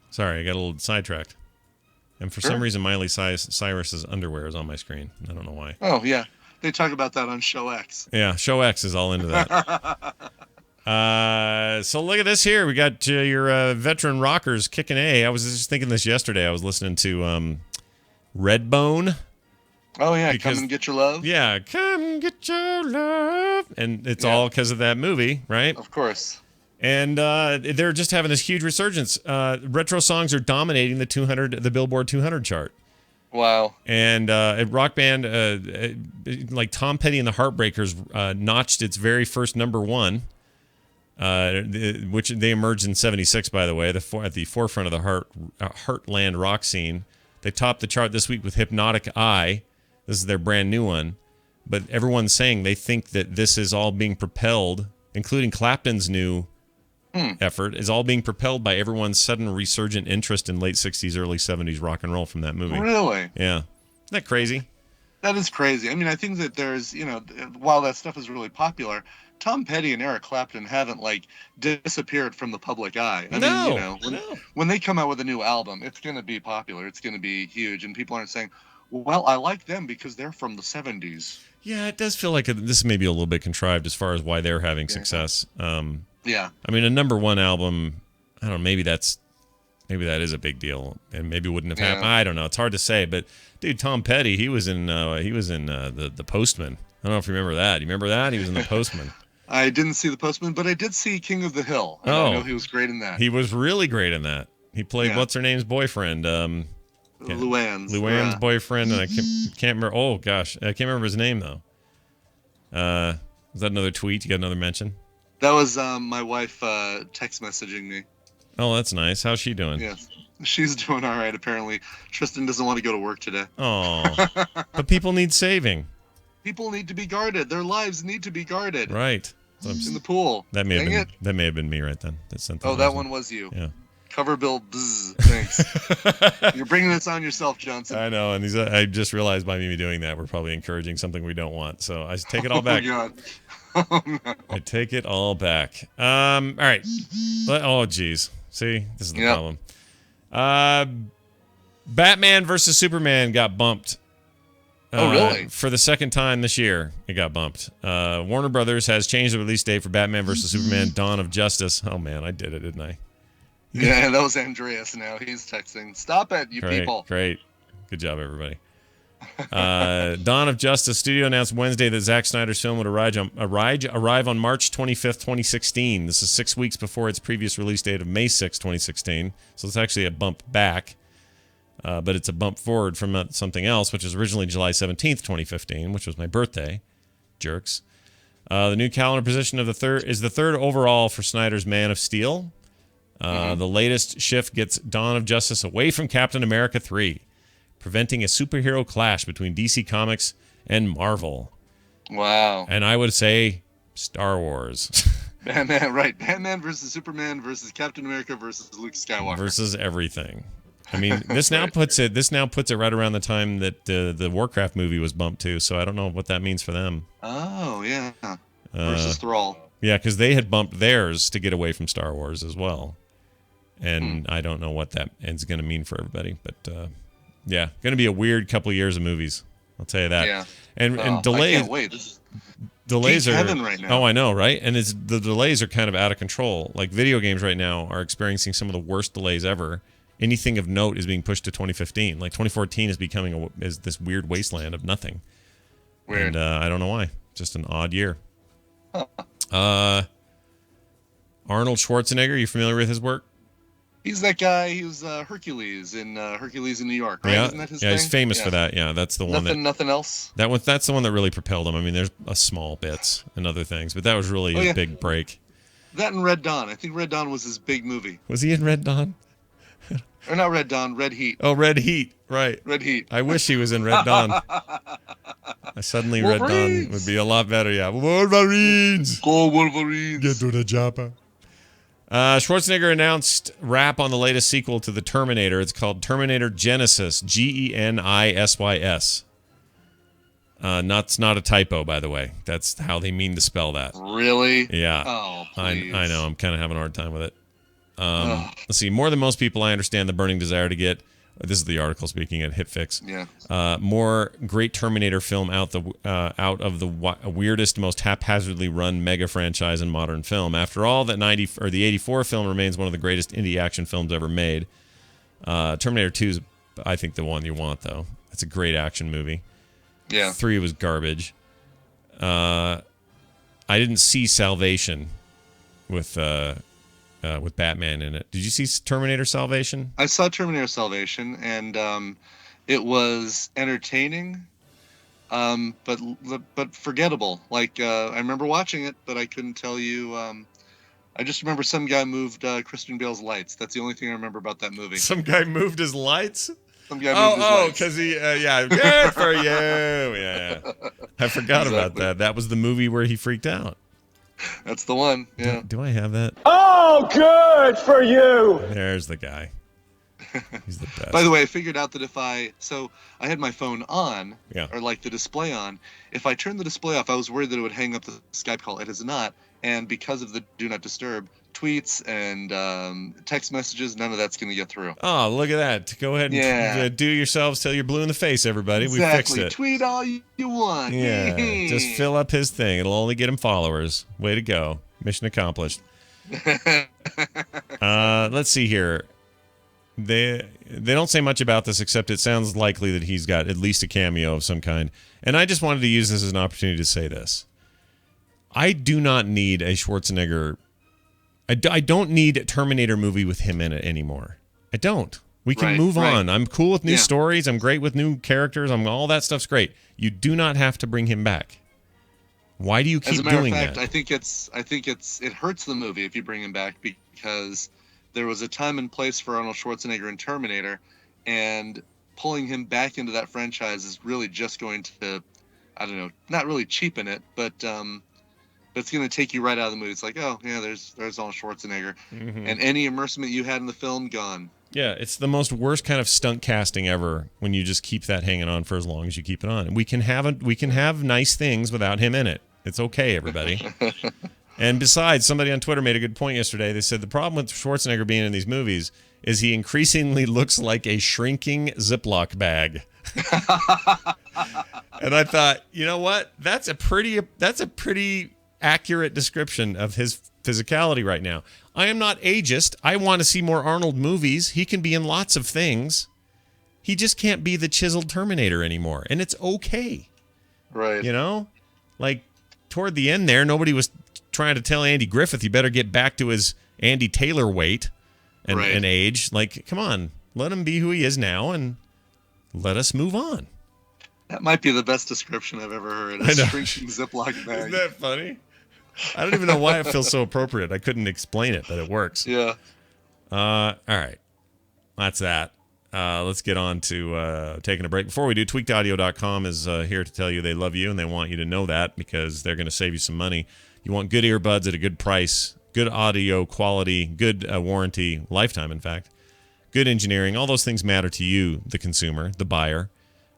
Sorry, I got a little sidetracked. And for some reason, Miley Cyrus's underwear is on my screen. I don't know why. Oh, yeah. They talk about that on Show X. Yeah, Show X is all into that. So look at this here. We got your veteran rockers kicking A. I was just thinking this yesterday. I was listening to Redbone. Oh, yeah. Come and Get Your Love. Yeah, Come Get Your Love. And it's all because of that movie, right? Of course. And they're just having this huge resurgence. Retro songs are dominating the Billboard 200 chart. Wow. And a rock band like Tom Petty and the Heartbreakers notched its very first number one, which they emerged in '76, by the way, at the forefront of the Heartland rock scene. They topped the chart this week with Hypnotic Eye. This is their brand new one. But everyone's saying they think that this is all being propelled, including Clapton's new effort, is all being propelled by everyone's sudden resurgent interest in late 60s, early 70s rock and roll from that movie. Really? Yeah. Isn't that crazy? That is crazy. I mean, I think that there's, while that stuff is really popular, Tom Petty and Eric Clapton haven't, disappeared from the public eye. I mean, when they come out with a new album, it's going to be popular. It's going to be huge. And people aren't saying, well, I like them because they're from the 70s. Yeah, it does feel like this may be a little bit contrived as far as why they're having success. Yeah. I mean, a number one album, I don't know, maybe that is a big deal, and maybe wouldn't have happened. I don't know. It's hard to say, but dude, Tom Petty, he was in the Postman. I don't know if you remember that. You remember that? He was in the Postman. I didn't see the Postman, but I did see King of the Hill. And I know he was great in that. He was really great in that. He played what's her name's boyfriend. Luann's boyfriend, and I can't remember. Oh gosh, I can't remember his name though. Was that another tweet? You got another mention? That was my wife text messaging me. Oh, that's nice. How's she doing? Yes, she's doing all right. Apparently, Tristan doesn't want to go to work today. Oh, but people need saving. People need to be guarded. Their lives need to be guarded. Right. So in the pool. That may have been me right then. That one was you. Yeah. Cover bill. Bzz, thanks. You're bringing this on yourself, Johnson. I know, and I just realized by me doing that, we're probably encouraging something we don't want. So I take it all back. Oh, God. Oh, no. I take it all back. All right. Oh, geez. See, this is the problem. Batman versus Superman got bumped. Oh, really? For the second time this year, it got bumped. Warner Brothers has changed the release date for Batman vs. Superman: Dawn of Justice. Oh man, I did it, didn't I? Yeah, that was Andreas now. He's texting. Stop it, you people. Great. Good job, everybody. Dawn of Justice Studio announced Wednesday that Zack Snyder's film would arrive on March 25th, 2016. This is 6 weeks before its previous release date of May 6, 2016. So it's actually a bump back, but it's a bump forward from something else, which was originally July 17th, 2015, which was my birthday. Jerks. The new calendar position of the third overall for Snyder's Man of Steel. The latest shift gets Dawn of Justice away from Captain America 3. Preventing a superhero clash between DC Comics and Marvel. Wow. And I would say Star Wars. Batman, right. Batman versus Superman versus Captain America versus Luke Skywalker. Versus everything. I mean, this now puts it right around the time that the Warcraft movie was bumped to, so I don't know what that means for them. Oh, yeah. Versus Thrall. Yeah, because they had bumped theirs to get away from Star Wars as well. And I don't know what that is going to mean for everybody, but... yeah, going to be a weird couple of years of movies. I'll tell you that. Yeah. And delays. I can't wait. This is delays peak are heaven right now. Oh, I know, right? And the delays are kind of out of control. Like video games right now are experiencing some of the worst delays ever. Anything of note is being pushed to 2015. Like 2014 is becoming is this weird wasteland of nothing. Weird. And I don't know why. Just an odd year. Huh. Arnold Schwarzenegger. You familiar with his work? He's that guy. He was Hercules in New York, right? Yeah, Isn't that his yeah, thing? he's famous for that. Yeah, that's the one. Nothing else. That's the one that really propelled him. I mean, there's a small bits and other things, but that was really a big break. That and Red Dawn. I think Red Dawn was his big movie. Was he in Red Dawn? Or not Red Dawn, Red Heat. Oh, Red Heat, right. Red Heat. I wish he was in Red Dawn. Suddenly Red Dawn would be a lot better, yeah. Wolverines! Go Wolverines! Get to the chopper. Schwarzenegger announced rap on the latest sequel to the Terminator. It's called Terminator Genisys, Genisys. That's not a typo, by the way. That's how they mean to spell that. Really? Yeah. Oh, please. I know. I'm kind of having a hard time with it. Let's see. More than most people, I understand the burning desire to get. This is the article speaking at HitFix. Yeah. More great Terminator film out of the weirdest, most haphazardly run mega franchise in modern film. After all, the 84 film remains one of the greatest indie action films ever made. Terminator 2 is, I think, the one you want, though. It's a great action movie. Yeah. 3 was garbage. I didn't see Salvation with Batman in it. Did you see Terminator Salvation? I saw Terminator Salvation, and it was entertaining, but forgettable. Like I remember watching it, but I couldn't tell you. I just remember some guy moved Christian Bale's lights. That's the only thing I remember about that movie. Some guy moved his lights? Some guy moved his lights. Because he, good for you. Yeah. I forgot about that. That was the movie where he freaked out. That's the one, yeah. Do I have that? Oh, good for you! There's the guy. He's the best. By the way, I figured out that I had my phone on, Yeah. or like the display on. If I turned the display off, I was worried that it would hang up the Skype call. It is not. And because of the Do Not Disturb, tweets and text messages, none of that's going to get through. Oh, look at that. Go ahead and do yourselves till you're blue in the face, everybody. Exactly. We fixed it. Tweet all you want. Yeah, just fill up his thing. It'll only get him followers. Way to go. Mission accomplished. Let's see here. They don't say much about this, except it sounds likely that he's got at least a cameo of some kind. And I just wanted to use this as an opportunity to say this. I do not need a Schwarzenegger... I don't need a Terminator movie with him in it anymore. I don't. We can move on. I'm cool with new stories. I'm great with new characters. All that stuff's great. You do not have to bring him back. Why do you keep doing that? As a matter of fact, I think it hurts the movie if you bring him back, because there was a time and place for Arnold Schwarzenegger in Terminator, and pulling him back into that franchise is really just going to, I don't know, not really cheapen it, but it's going to take you right out of the movie. It's like, oh, yeah, there's Arnold Schwarzenegger. Mm-hmm. And any immersement you had in the film, gone. Yeah, it's the most worst kind of stunt casting ever when you just keep that hanging on for as long as you keep it on. And we can have nice things without him in it. It's okay, everybody. And besides, somebody on Twitter made a good point yesterday. They said the problem with Schwarzenegger being in these movies is he increasingly looks like a shrinking Ziploc bag. And I thought, you know what? That's a pretty accurate description of his physicality right now. I am not ageist. I want to see more Arnold movies. He can be in lots of things. He just can't be the chiseled Terminator anymore, and it's okay. Right. You know? Like, toward the end there, nobody was trying to tell Andy Griffith he better get back to his Andy Taylor weight and age. Like, come on. Let him be who he is now, and let us move on. That might be the best description I've ever heard. A shrinking Ziploc bag. Isn't that funny? I don't even know why it feels so appropriate. I couldn't explain it, but it works. Yeah. All right. That's that. Let's get on to taking a break. Before we do, tweakedaudio.com is here to tell you they love you, and they want you to know that because they're going to save you some money. You want good earbuds at a good price, good audio quality, good warranty, lifetime, in fact, good engineering. All those things matter to you, the consumer, the buyer.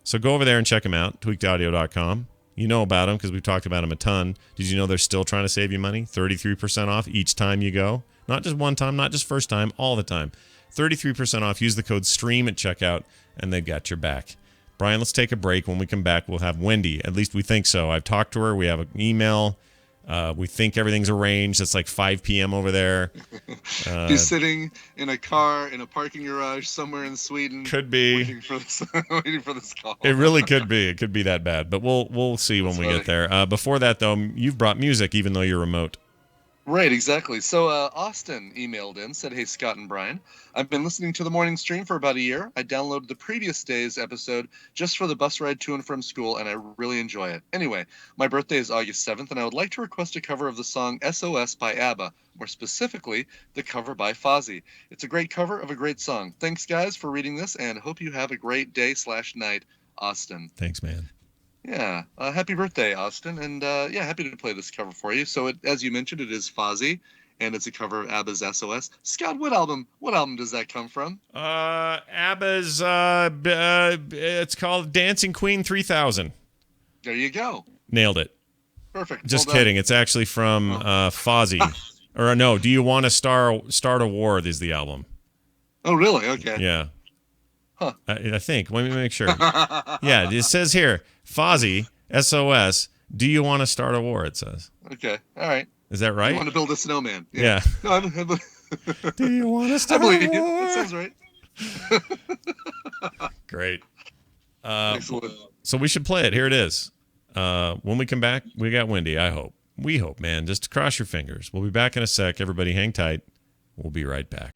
So go over there and check them out, tweakedaudio.com. You know about them because we've talked about them a ton. Did you know they're still trying to save you money? 33% off each time you go. Not just one time, not just first time, all the time. 33% off. Use the code STREAM at checkout, and they've got your back. Brian, let's take a break. When we come back, we'll have Wendy. At least we think so. I've talked to her. We have an email. We think everything's arranged. It's like 5 p.m. over there. He's sitting in a car in a parking garage somewhere in Sweden. Could be. Waiting for this call. It really could be. It could be that bad. But we'll see when we get there. Before that, though, you've brought music, even though you're remote. Right, exactly. So Austin emailed in, said, "Hey, Scott and Brian, I've been listening to the morning stream for about a year. I downloaded the previous day's episode just for the bus ride to and from school, and I really enjoy it. Anyway, my birthday is August 7th, and I would like to request a cover of the song SOS by ABBA, more specifically, the cover by Fozzy. It's a great cover of a great song. Thanks, guys, for reading this, and hope you have a great day/night, Austin." Thanks, man. Yeah, happy birthday, Austin, and happy to play this cover for you. So, as you mentioned, it is Fozzy, and it's a cover of ABBA's SOS. Scott, what album does that come from? ABBA's, it's called Dancing Queen 3000. There you go. Nailed it. Perfect. Just Well done. kidding. It's actually from Fozzy. Or no, Do You Want to Start a War is the album. Oh, really? Okay. Yeah. Huh. I think. Let me make sure. Yeah, it says here, Fozzy, SOS, Do You Want to Start a War, it says. Okay. All right. Is that right? You want to build a snowman. Yeah. No, Do you want to start I believe a you. war? That sounds right. Great. Excellent. So we should play it. Here it is. When we come back, we got Wendy, I hope. We hope, man. Just cross your fingers. We'll be back in a sec. Everybody hang tight. We'll be right back.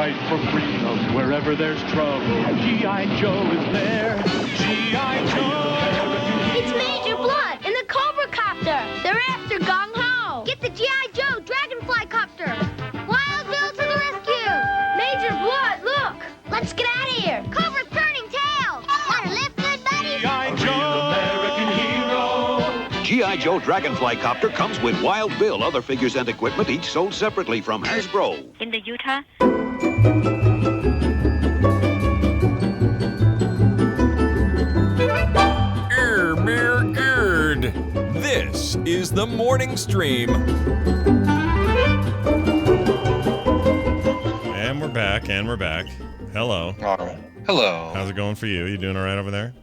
fight for freedom wherever there's trouble. G.I. Joe is there. G.I. Joe! It's Major Blood in the Cobra Copter. They're after Gung Ho. Get the G.I. Joe Dragonfly Copter. Wild Bill to the rescue. Major Blood, look. Let's get out of here. Cobra's turning tail. Wanna live good, buddy? G.I. Joe! American hero! G.I. Joe Dragonfly Copter comes with Wild Bill, other figures and equipment, each sold separately from Hasbro. In the Utah? Good. This is the morning stream. And we're back. Hello. All right. Hello. How's it going for you? You doing all right over there?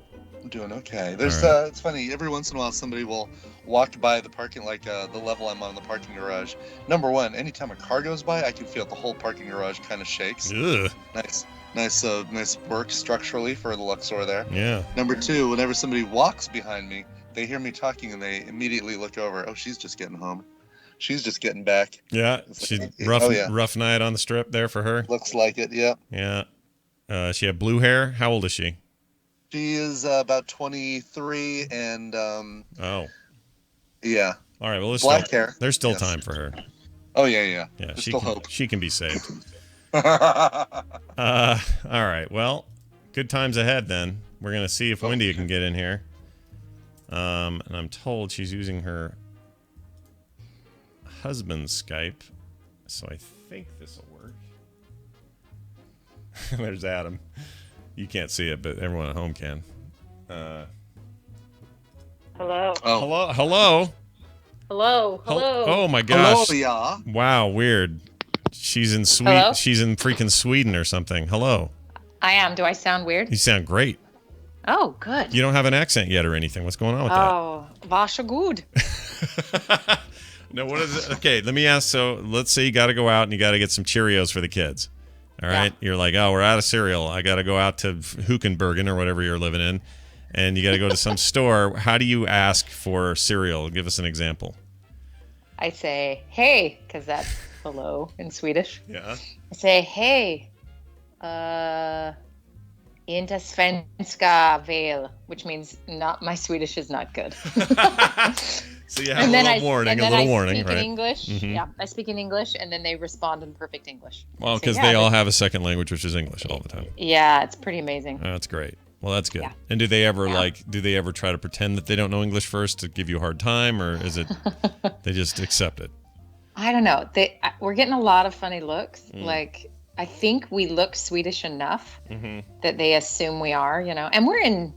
I'm doing okay. There's All right. it's funny. Every once in a while, somebody will walk by the parking, like the level I'm on, the parking garage. Number one, anytime a car goes by, I can feel the whole parking garage kind of shakes. Ugh. Nice work structurally for the Luxor there. Yeah. Number two, whenever somebody walks behind me, they hear me talking and they immediately look over. Oh, she's just getting home. She's just getting back. Yeah. It's She's like, rough night on the strip there for her. Looks like it. Yeah. Yeah. She have blue hair. How old is she? She is about 23 and Oh. Yeah. All right. Well, Black hair. There's still Yes. time for her. Oh yeah. Yeah. There's She still can, hope. she can be saved. All right. Well, good times ahead then. We're gonna see if Wendy can get in here. And I'm told she's using her husband's Skype, so I think this will work. There's Adam. You can't see it, but everyone at home can. Hello. Hello. Hello. Oh my gosh. Hello, yeah. Wow, weird. She's in Sweden. Hello? She's in freaking Sweden or something. Hello. I am. Do I sound weird? You sound great. Oh, good. You don't have an accent yet or anything. What's going on with Oh, varsågod. that? No, what is it? Okay, let me ask. So let's say you got to go out and you got to get some Cheerios for the kids. All right. You're like, oh, we're out of cereal. I got to go out to Hukenbergen or whatever you're living in. And you got to go to some store. How do you ask for cereal? Give us an example. I say, hey, because that's hello in Swedish. Yeah. I say, hey, inte svenska väl, which means not my Swedish is not good. So you have a little warning, speak right? in English. Mhm. Yeah, I speak in English, and then they respond in perfect English. Well, So, because yeah, they all have a second language, which is English all the time. Yeah, it's pretty amazing. That's great. Well, that's good. Yeah. And do they ever try to pretend that they don't know English first to give you a hard time, or is it they just accept it? I don't know. We're getting a lot of funny looks. Like, I think we look Swedish enough that they assume we are, and we're in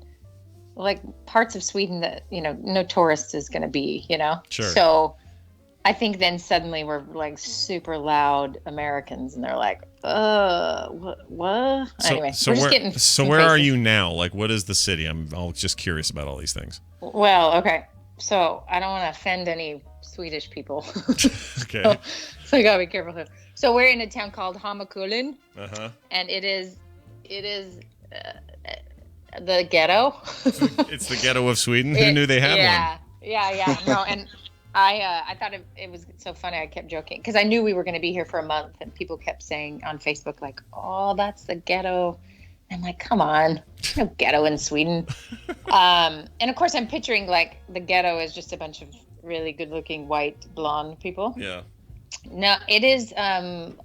like parts of Sweden that, no tourist is going to be, Sure. So I think then suddenly we're like super loud Americans and they're like, what? Anyway, we're just getting where are you now? Like, what is the city? I'm just curious about all these things. Well, okay. So I don't want to offend any Swedish people. Okay. So you gotta be careful here. So we're in a town called Hammarkullen, and it is the ghetto. It's the ghetto of Sweden. Who knew they had one? Yeah. No, and I thought it was so funny. I kept joking because I knew we were going to be here for a month, and people kept saying on Facebook like, "Oh, that's the ghetto." I'm like, come on, there's no ghetto in Sweden. And of course, I'm picturing like the ghetto is just a bunch of really good-looking white blonde people. Yeah. No, it is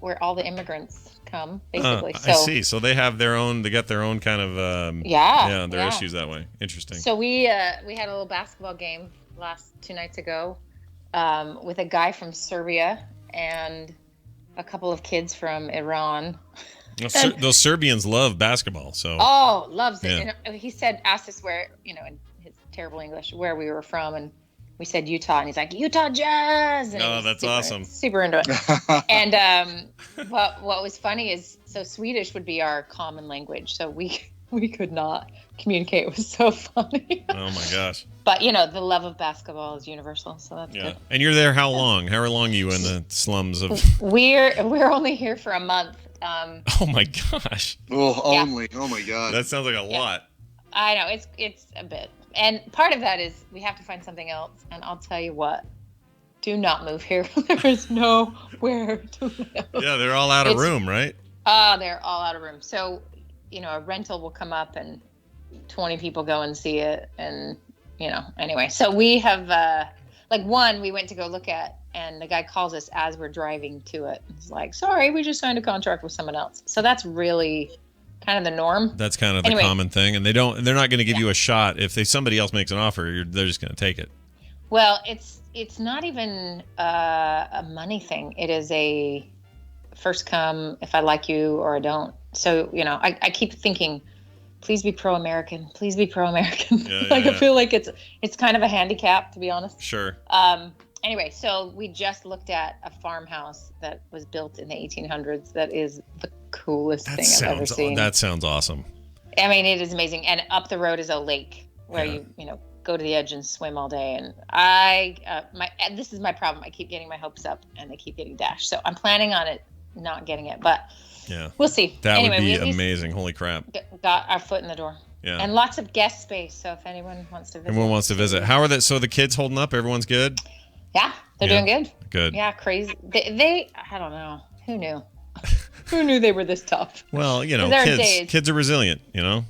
where all the immigrants come, basically. I see. So they have their own. They got their own kind of. Their issues that way. Interesting. So we had a little basketball game 2 nights ago with a guy from Serbia and a couple of kids from Iran. Well, those Serbians love basketball. So. Oh, loves it. Yeah. And he asked us where, in his terrible English, where we were from, and we said Utah, and he's like, Utah Jazz. And oh, that's awesome. Super into it. And what was funny is, so Swedish would be our common language, so we could not communicate. It was so funny. Oh my gosh. But the love of basketball is universal, so that's good. And you're there how long? How long are you in the slums of? We're only here for a month. Oh my gosh. Only. Oh my god. That sounds like a lot. I know it's a bit, and part of that is we have to find something else. And I'll tell you what, do not move here. There is nowhere to live. Yeah, they're all out of room, right? Oh, they're all out of room. So, a rental will come up and 20 people go and see it. And, anyway. So we have, one we went to go look at, and the guy calls us as we're driving to it. He's like, sorry, we just signed a contract with someone else. So that's really kind of the norm. That's kind of the common thing. And they're not going to give you a shot. If somebody else makes an offer, they're just going to take it. Well, it's not even a money thing. It is a first come, if I like you or I don't. So, I keep thinking, please be pro-American. Please be pro-American. I feel like it's kind of a handicap, to be honest. Sure. Anyway, so we just looked at a farmhouse that was built in the 1800s. That is the coolest thing I've ever seen. That sounds awesome. I mean, it is amazing. And up the road is a lake where you go to the edge and swim all day. And this is my problem. I keep getting my hopes up and they keep getting dashed. So I'm planning on it not getting it, but we'll see. That would be amazing. Holy crap. Got our foot in the door. Yeah. And lots of guest space. So if anyone wants to visit. Everyone wants to visit. How are so the kids holding up? Everyone's good? Yeah, they're doing good. Good. Yeah, crazy. They I don't know. Who knew? Who knew they were this tough? Well, kids are resilient, Yeah.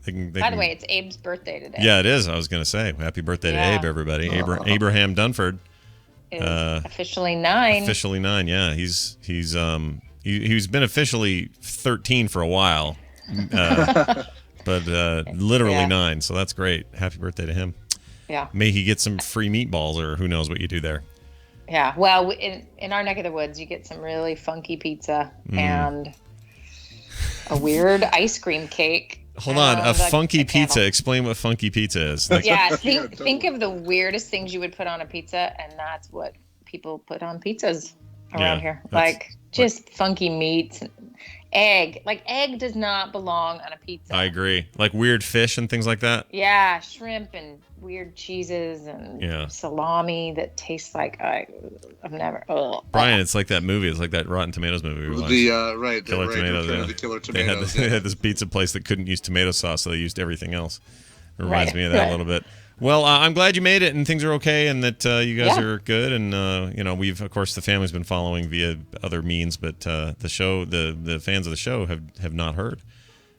By the way, it's Abe's birthday today. Yeah, it is. I was going to say, happy birthday to Abe, everybody. Abraham Dunford. Is officially 9. Officially 9, yeah. He's been officially 13 for a while. But literally 9, so that's great. Happy birthday to him. Yeah. May he get some free meatballs, or who knows what you do there. Yeah. Well, in our neck of the woods, you get some really funky pizza and a weird ice cream cake. Hold on, a funky pizza. Explain what funky pizza is. Think of the weirdest things you would put on a pizza, and that's what people put on pizzas around here. Just funky meats. Egg. Egg does not belong on a pizza. I agree. Like weird fish and things like that? Yeah, shrimp and weird cheeses and salami that tastes like I've never. Brian, it's like that movie. It's like that Rotten Tomatoes movie. Killer Tomatoes. The Killer Tomatoes. They had this pizza place that couldn't use tomato sauce, so they used everything else. It reminds me of that a little bit. Well, I'm glad you made it and things are okay and that you guys are good. And, we've, of course, the family's been following via other means, but the show, the fans of the show have not heard.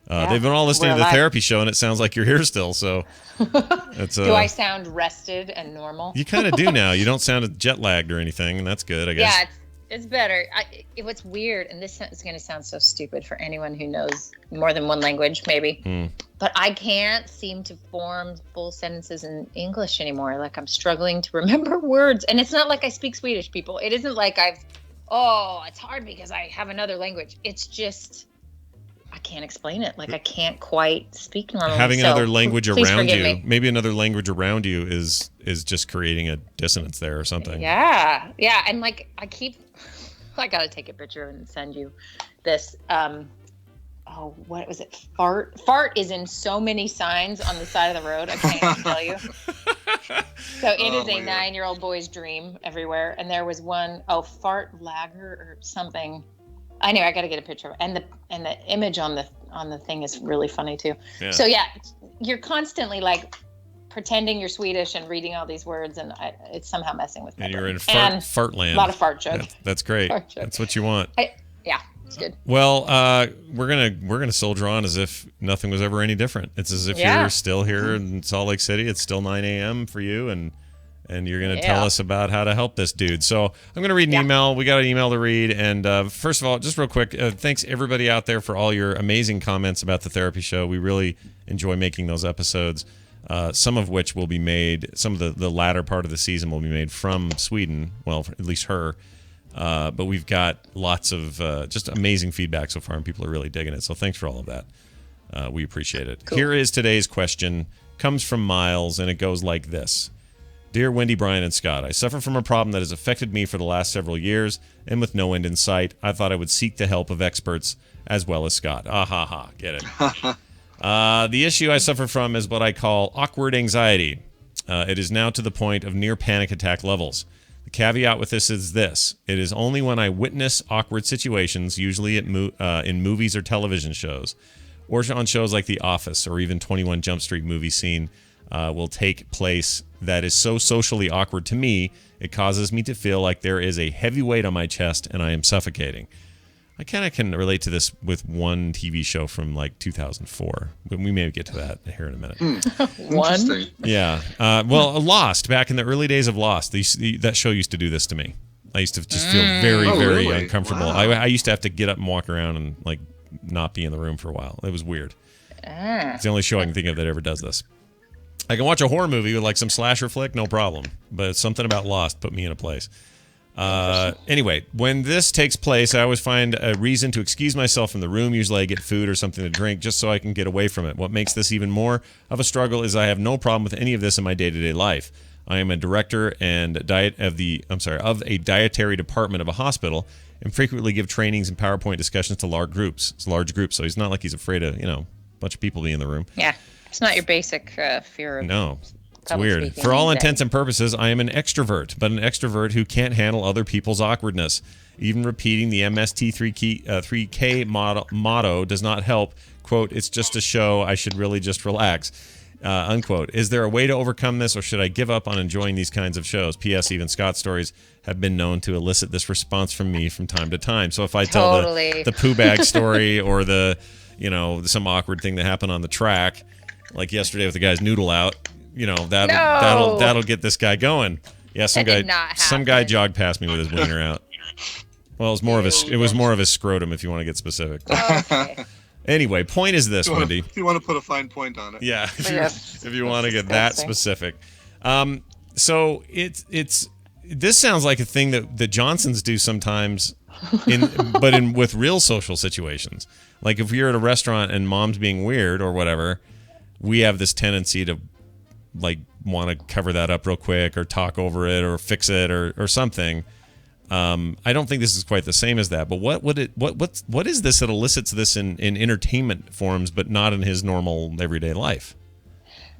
They've been all listening to the therapy show, and it sounds like you're here still. So, do I sound rested and normal? You kind of do now. You don't sound jet lagged or anything, and that's good, I guess. Yeah, it's better. What's weird, and this is going to sound so stupid for anyone who knows more than one language, maybe, but I can't seem to form full sentences in English anymore. Like I'm struggling to remember words, and it's not like I speak Swedish, people. It isn't like it's hard because I have another language. It's just I can't explain it. Like I can't quite speak normally. Having another language around you, maybe another language around you is just creating a dissonance there or something. Yeah, and I gotta take a picture and send you this. What was it? Fart. Fart is in so many signs on the side of the road. I can't even tell you. So it is a 9-year-old boy's dream everywhere. And there was one, fart lager or something. Anyway, I got to get a picture of it. And the image on the thing is really funny too. Yeah. So you're constantly pretending you're Swedish and reading all these words, and it's somehow messing with me. And you're in fart land. A lot of fart jokes. That's great. That's what you want. It's good. Well, we're gonna soldier on as if nothing was ever any different. It's as if you're still here in Salt Lake City. It's still 9 a.m. for you, and you're gonna tell us about how to help this dude. So I'm gonna read an email. We got an email to read, and first of all, just real quick, thanks everybody out there for all your amazing comments about the therapy show. We really enjoy making those episodes. Some of which will be made. Some of the latter part of the season will be made from Sweden. Well, at least her. But we've got lots of just amazing feedback so far, and people are really digging it. So thanks for all of that. We appreciate it. Cool. Here is today's question. Comes from Miles, and it goes like this. Dear Wendy, Brian, and Scott, I suffer from a problem that has affected me for the last several years, and with no end in sight, I thought I would seek the help of experts as well as Scott. Ah, ha, ha. Get it. The issue I suffer from is what I call awkward anxiety. It is now to the point of near panic attack levels. The caveat with this is this. It is only when I witness awkward situations, usually in movies or television shows, or on shows like The Office or even 21 Jump Street movie scene will take place that is so socially awkward to me, it causes me to feel like there is a heavy weight on my chest and I am suffocating. I kind of can relate to this with one TV show from like 2004. We may get to that here in a minute. One? Yeah. Well, Lost, back in the early days of Lost, that show used to do this to me. I used to just feel very, very really? uncomfortable. Wow. I used to have to get up and walk around and like not be in the room for a while. It was weird. It's the only show I can think of that ever does this. I can watch a horror movie with like some slasher flick, no problem. But something about Lost put me in a place. Anyway, when this takes place, I always find a reason to excuse myself from the room. Usually I get food or something to drink just so I can get away from it. What makes this even more of a struggle is I have no problem with any of this in my day-to-day life. I am a director and of a dietary department of a hospital and frequently give trainings and PowerPoint discussions to large groups. So he's not like he's afraid of, a bunch of people being in the room. Yeah. It's not your basic fear of... No. It's public weird. speaking For all these intents days. and purposes, I am an extrovert, but an extrovert who can't handle other people's awkwardness. Even repeating the MST3K motto does not help. Quote, it's just a show. I should really just relax. Unquote. Is there a way to overcome this, or should I give up on enjoying these kinds of shows? P.S. Even Scott's stories have been known to elicit this response from me from time to time. So if I tell the poo bag story or some awkward thing that happened on the track, like yesterday with the guy's noodle out, that'll get this guy going. Yeah, some guy jogged past me with his wiener out. Well, it was more of his scrotum, if you want to get specific. Okay. Anyway, point is this, Wendy. If you want to put a fine point on it. Yeah, if you want to get that specific. So this sounds like a thing that Johnsons do sometimes, with real social situations. Like if you're at a restaurant and mom's being weird or whatever, we have this tendency to like want to cover that up real quick or talk over it or fix it or something. I don't think this is quite the same as that, but what is this that elicits this in entertainment forms but not in his normal everyday life?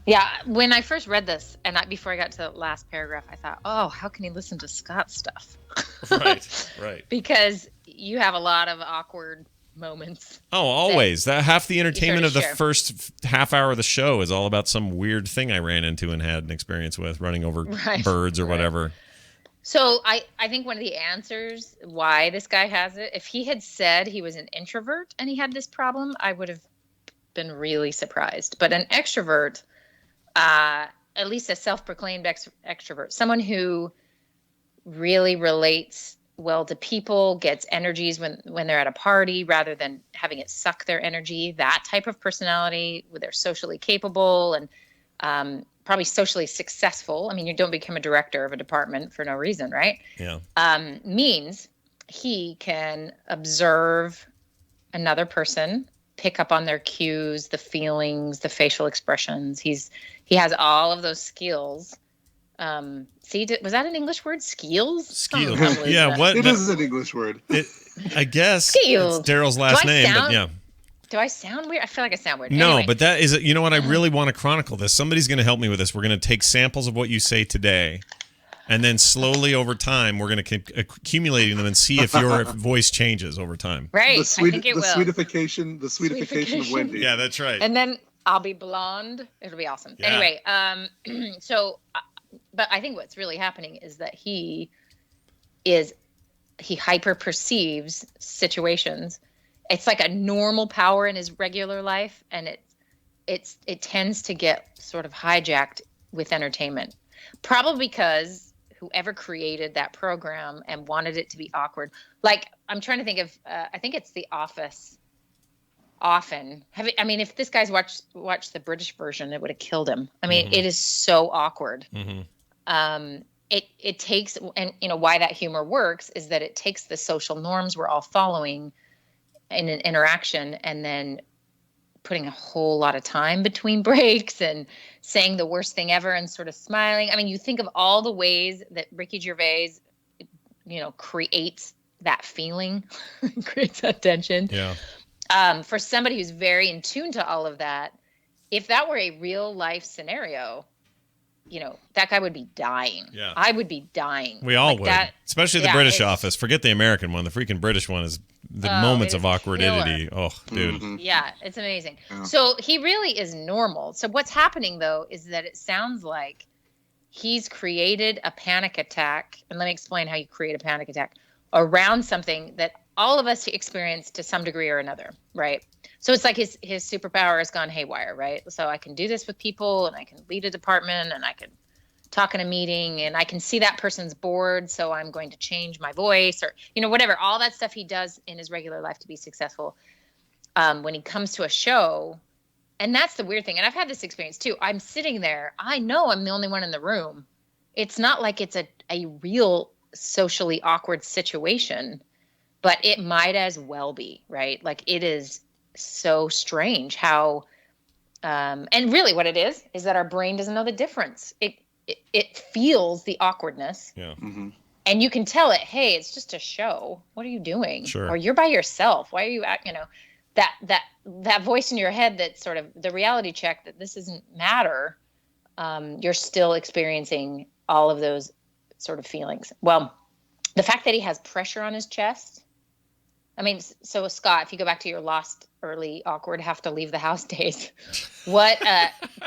Yeah, when I first read this, and before I got to the last paragraph, I thought, oh, how can he listen to Scott's stuff? Right. Because you have a lot of awkward moments. Oh, always. That half the entertainment of the share. first half hour of the show is all about some weird thing I ran into and had an experience with, running over birds or whatever. So I think one of the answers why this guy has it, if he had said he was an introvert and he had this problem, I would have been really surprised. But an extrovert, at least a self-proclaimed extrovert, someone who really relates well to people, gets energies when they're at a party rather than having it suck their energy, that type of personality where they're socially capable and probably socially successful. I mean, you don't become a director of a department for no reason, right? Yeah. Means he can observe another person, pick up on their cues, the feelings, the facial expressions. He has all of those skills. Was that an English word? Skills? Skills. Yeah. What? It is an English word. I guess Skills. it's Daryl's last name, but yeah. Do I sound weird? I feel like I sound weird. No, Anyway. but that is, you know what? I really want to chronicle this. Somebody's going to help me with this. We're going to take samples of what you say today, and then slowly over time, we're going to keep accumulating them and see if your voice changes over time. Right. I think it will. The sweetification of Wendy. Yeah, that's right. And then I'll be blonde. It'll be awesome. Yeah. Anyway, but I think what's really happening is that he hyper perceives situations. It's like a normal power in his regular life, and it tends to get sort of hijacked with entertainment. Probably because whoever created that program and wanted it to be awkward. Like, I'm trying to think of, I think it's The Office. If this guy's watched the British version, it would have killed him. I mean, It is so awkward. Mm-hmm. It takes, and why that humor works is that it takes the social norms we're all following in an interaction and then putting a whole lot of time between breaks and saying the worst thing ever and sort of smiling. I mean, you think of all the ways that Ricky Gervais, creates that feeling, creates that tension. Yeah. For somebody who's very in tune to all of that, if that were a real life scenario, that guy would be dying. Yeah. I would be dying. We all would. Especially the British it's- office. Forget the American one. The freaking British one is the moments of awkwardity. Oh, dude. Yeah, it's amazing. So he really is normal. So what's happening, though, is that it sounds like he's created a panic attack. And let me explain how you create a panic attack. around something that all of us experience to some degree or another, right? So it's like his superpower has gone haywire, right? So I can do this with people, and I can lead a department, and I can talk in a meeting, and I can see that person's bored, so I'm going to change my voice, or whatever. All that stuff he does in his regular life to be successful. When he comes to a show, and that's the weird thing, and I've had this experience too. I'm sitting there, I know I'm the only one in the room. It's not like it's a real socially awkward situation, but it might as well be, right? Like, it is so strange how, and really what it is that our brain doesn't know the difference. It feels the awkwardness. Yeah. Mm-hmm. And you can tell it, hey, it's just a show. What are you doing? Sure. Or you're by yourself. Why are you that voice in your head, that sort of the reality check that this doesn't matter. You're still experiencing all of those sort of feelings. Well, the fact that he has pressure on his chest. I mean, so Scott, if you go back to your lost, early, awkward, have to leave the house days, what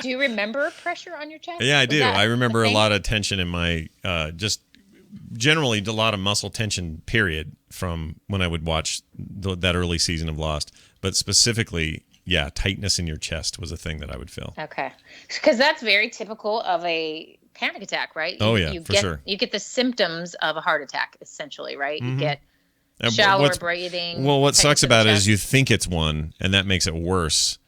do you remember pressure on your chest? Yeah, I do. I remember a lot of tension in my just generally a lot of muscle tension, period, from when I would watch that early season of Lost. But specifically, yeah, tightness in your chest was a thing that I would feel. Okay. Because that's very typical of a panic attack, right? Sure. You get the symptoms of a heart attack, essentially, right? Mm-hmm. You get shallower breathing. Well, what sucks about it is you think it's one, and that makes it worse.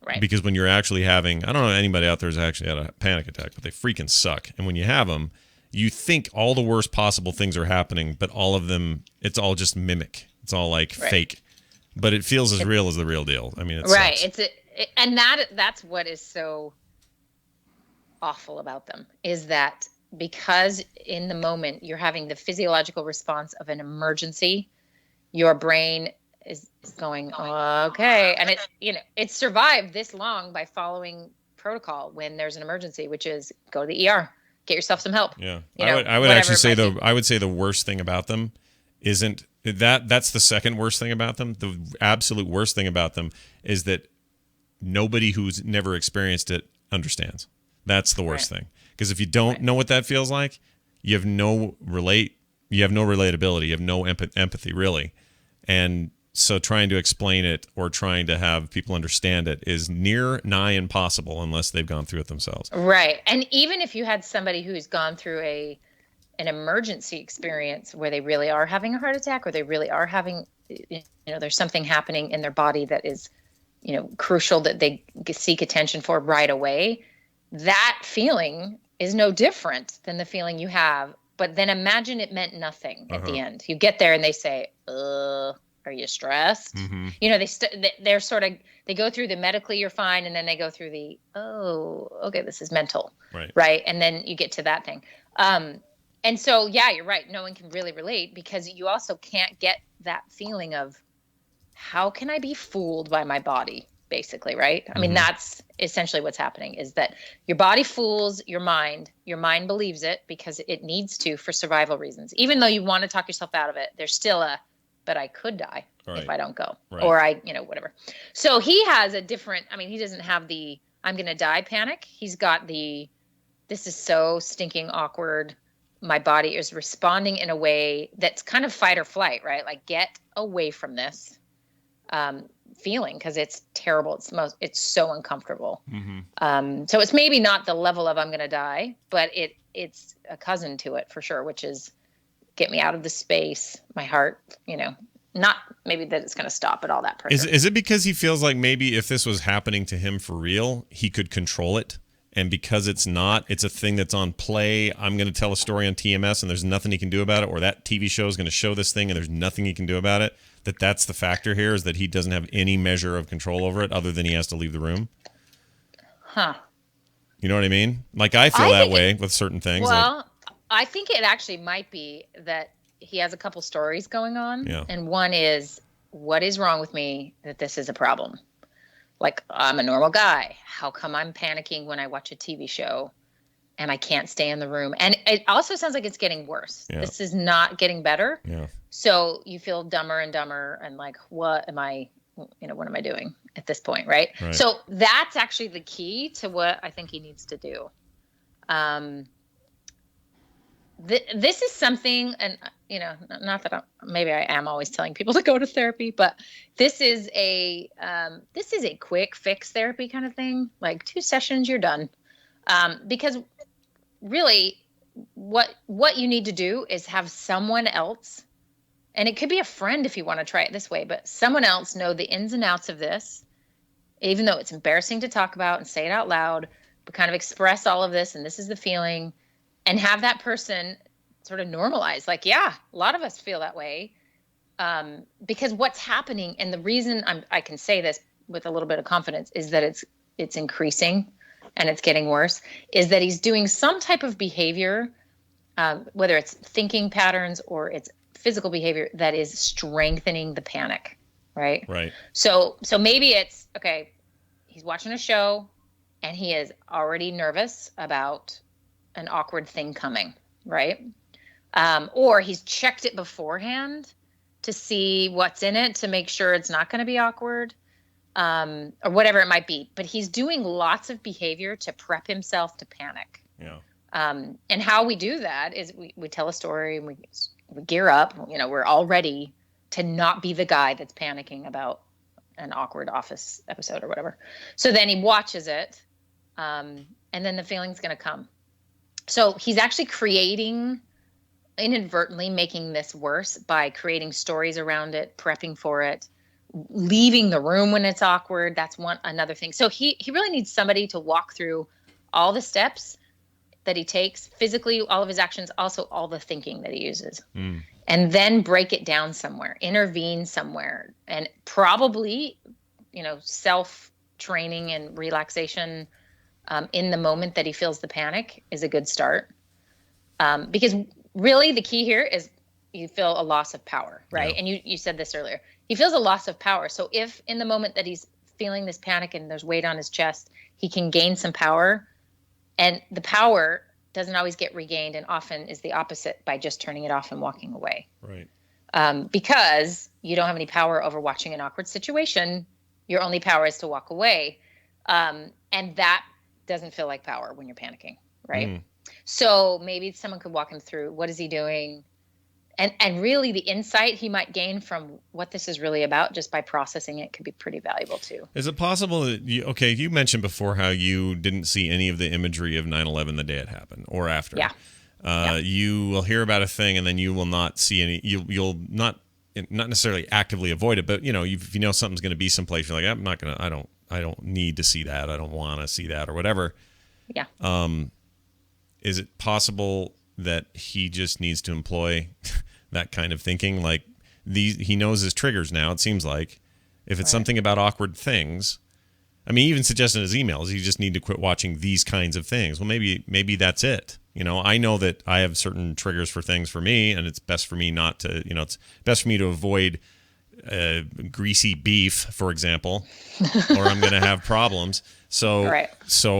Right. Because when you're actually having, I don't know anybody out there who's actually had a panic attack, but they freaking suck. And when you have them, you think all the worst possible things are happening, but all of them, it's all just mimic. It's all like fake. But it feels as real as the real deal. I mean, it right. sucks. And that's what is so awful about them, is that because in the moment you're having the physiological response of an emergency, your brain is going, okay. And it survived this long by following protocol when there's an emergency, which is go to the ER, get yourself some help. Yeah. I would actually say the worst thing about them isn't that's the second worst thing about them. The absolute worst thing about them is that nobody who's never experienced it understands. That's the worst thing. Because if you don't know what that feels like, you have no relatability, you have no empathy really. And so trying to explain it or trying to have people understand it is nigh impossible unless they've gone through it themselves. Right. And even if you had somebody who's gone through an emergency experience where they really are having a heart attack, or they really are having, there's something happening in their body that is, crucial that they seek attention for right away, that feeling is no different than the feeling you have. But then imagine it meant nothing at the end. You get there and they say, are you stressed? Mm-hmm. They're sort of, they go through the medically you're fine, and then they go through the, okay, this is mental. Right. And then you get to that thing. And so, yeah, you're right. No one can really relate, because you also can't get that feeling of, how can I be fooled by my body, basically, right? I mean, that's essentially what's happening, is that your body fools your mind. Your mind believes it because it needs to for survival reasons. Even though you want to talk yourself out of it, there's still but I could die if I don't go. Right. Or whatever. So he has a different, he doesn't have the I'm going to die panic. He's got this is so stinking awkward. My body is responding in a way that's kind of fight or flight, right? Like, get away from this feeling, because it's terrible. It's so uncomfortable. Mm-hmm. So it's maybe not the level of I'm going to die, but it's a cousin to it for sure, which is get me out of the space. My heart, not maybe that it's going to stop at all that pressure. Is it because he feels like maybe if this was happening to him for real, he could control it? And because it's not, it's a thing that's on play. I'm going to tell a story on TMS and there's nothing he can do about it, or that TV show is going to show this thing and there's nothing he can do about it. That's the factor here, is that he doesn't have any measure of control over it other than he has to leave the room. Huh. You know what I mean? Like, I feel that way with certain things. Well, I think it actually might be that he has a couple stories going on. Yeah. And one is, what is wrong with me that this is a problem? Like, I'm a normal guy. How come I'm panicking when I watch a TV show and I can't stay in the room? And it also sounds like it's getting worse. Yeah. This is not getting better. Yeah. So you feel dumber and dumber and like, what am I doing at this point? Right. So that's actually the key to what I think he needs to do. this is something, and not that maybe I am always telling people to go to therapy, but this is a quick fix therapy kind of thing. Like 2 sessions, you're done. Because really, what you need to do is have someone else, and it could be a friend if you want to try it this way, but someone else know the ins and outs of this, even though it's embarrassing to talk about and say it out loud, but kind of express all of this, and this is the feeling. And have that person sort of normalize, like, yeah, a lot of us feel that way. Because what's happening, and the reason I can say this with a little bit of confidence, is that it's increasing and it's getting worse, is that he's doing some type of behavior, whether it's thinking patterns or it's physical behavior, that is strengthening the panic, right? Right. So maybe it's, okay, he's watching a show and he is already nervous about an awkward thing coming, right? Or he's checked it beforehand to see what's in it to make sure it's not going to be awkward, or whatever it might be. But he's doing lots of behavior to prep himself to panic. Yeah. And how we do that is we tell a story and we gear up. We're all ready to not be the guy that's panicking about an awkward office episode or whatever. So then he watches it, and then the feeling's going to come. So he's actually inadvertently making this worse by creating stories around it, prepping for it, leaving the room when it's awkward. That's another thing. So he really needs somebody to walk through all the steps that he takes, physically, all of his actions, also all the thinking that he uses. And then break it down somewhere, intervene somewhere, and probably, self-training and relaxation in the moment that he feels the panic is a good start. Because really the key here is you feel a loss of power, right? Yeah. And you said this earlier. He feels a loss of power. So if in the moment that he's feeling this panic and there's weight on his chest, he can gain some power, and the power doesn't always get regained and often is the opposite by just turning it off and walking away. Right. Because you don't have any power over watching an awkward situation. Your only power is to walk away. And that doesn't feel like power when you're panicking, right? So maybe someone could walk him through, what is he doing? And really the insight he might gain from what this is really about just by processing it could be pretty valuable too. Is it possible that you mentioned before how you didn't see any of the imagery of 9/11 the day it happened or after. Yeah. You will hear about a thing and then you will not see any, you'll not necessarily actively avoid it, but if you know something's going to be someplace, you're like, I don't need to see that. I don't want to see that or whatever. Yeah. Is it possible that he just needs to employ that kind of thinking? Like he knows his triggers now, it seems like. If it's something about awkward things, I mean, he even suggested in his emails, you just need to quit watching these kinds of things. Well, maybe that's it. I know that I have certain triggers for things for me, and it's best for me not to, it's best for me to avoid greasy beef, for example, or I'm going to have problems. So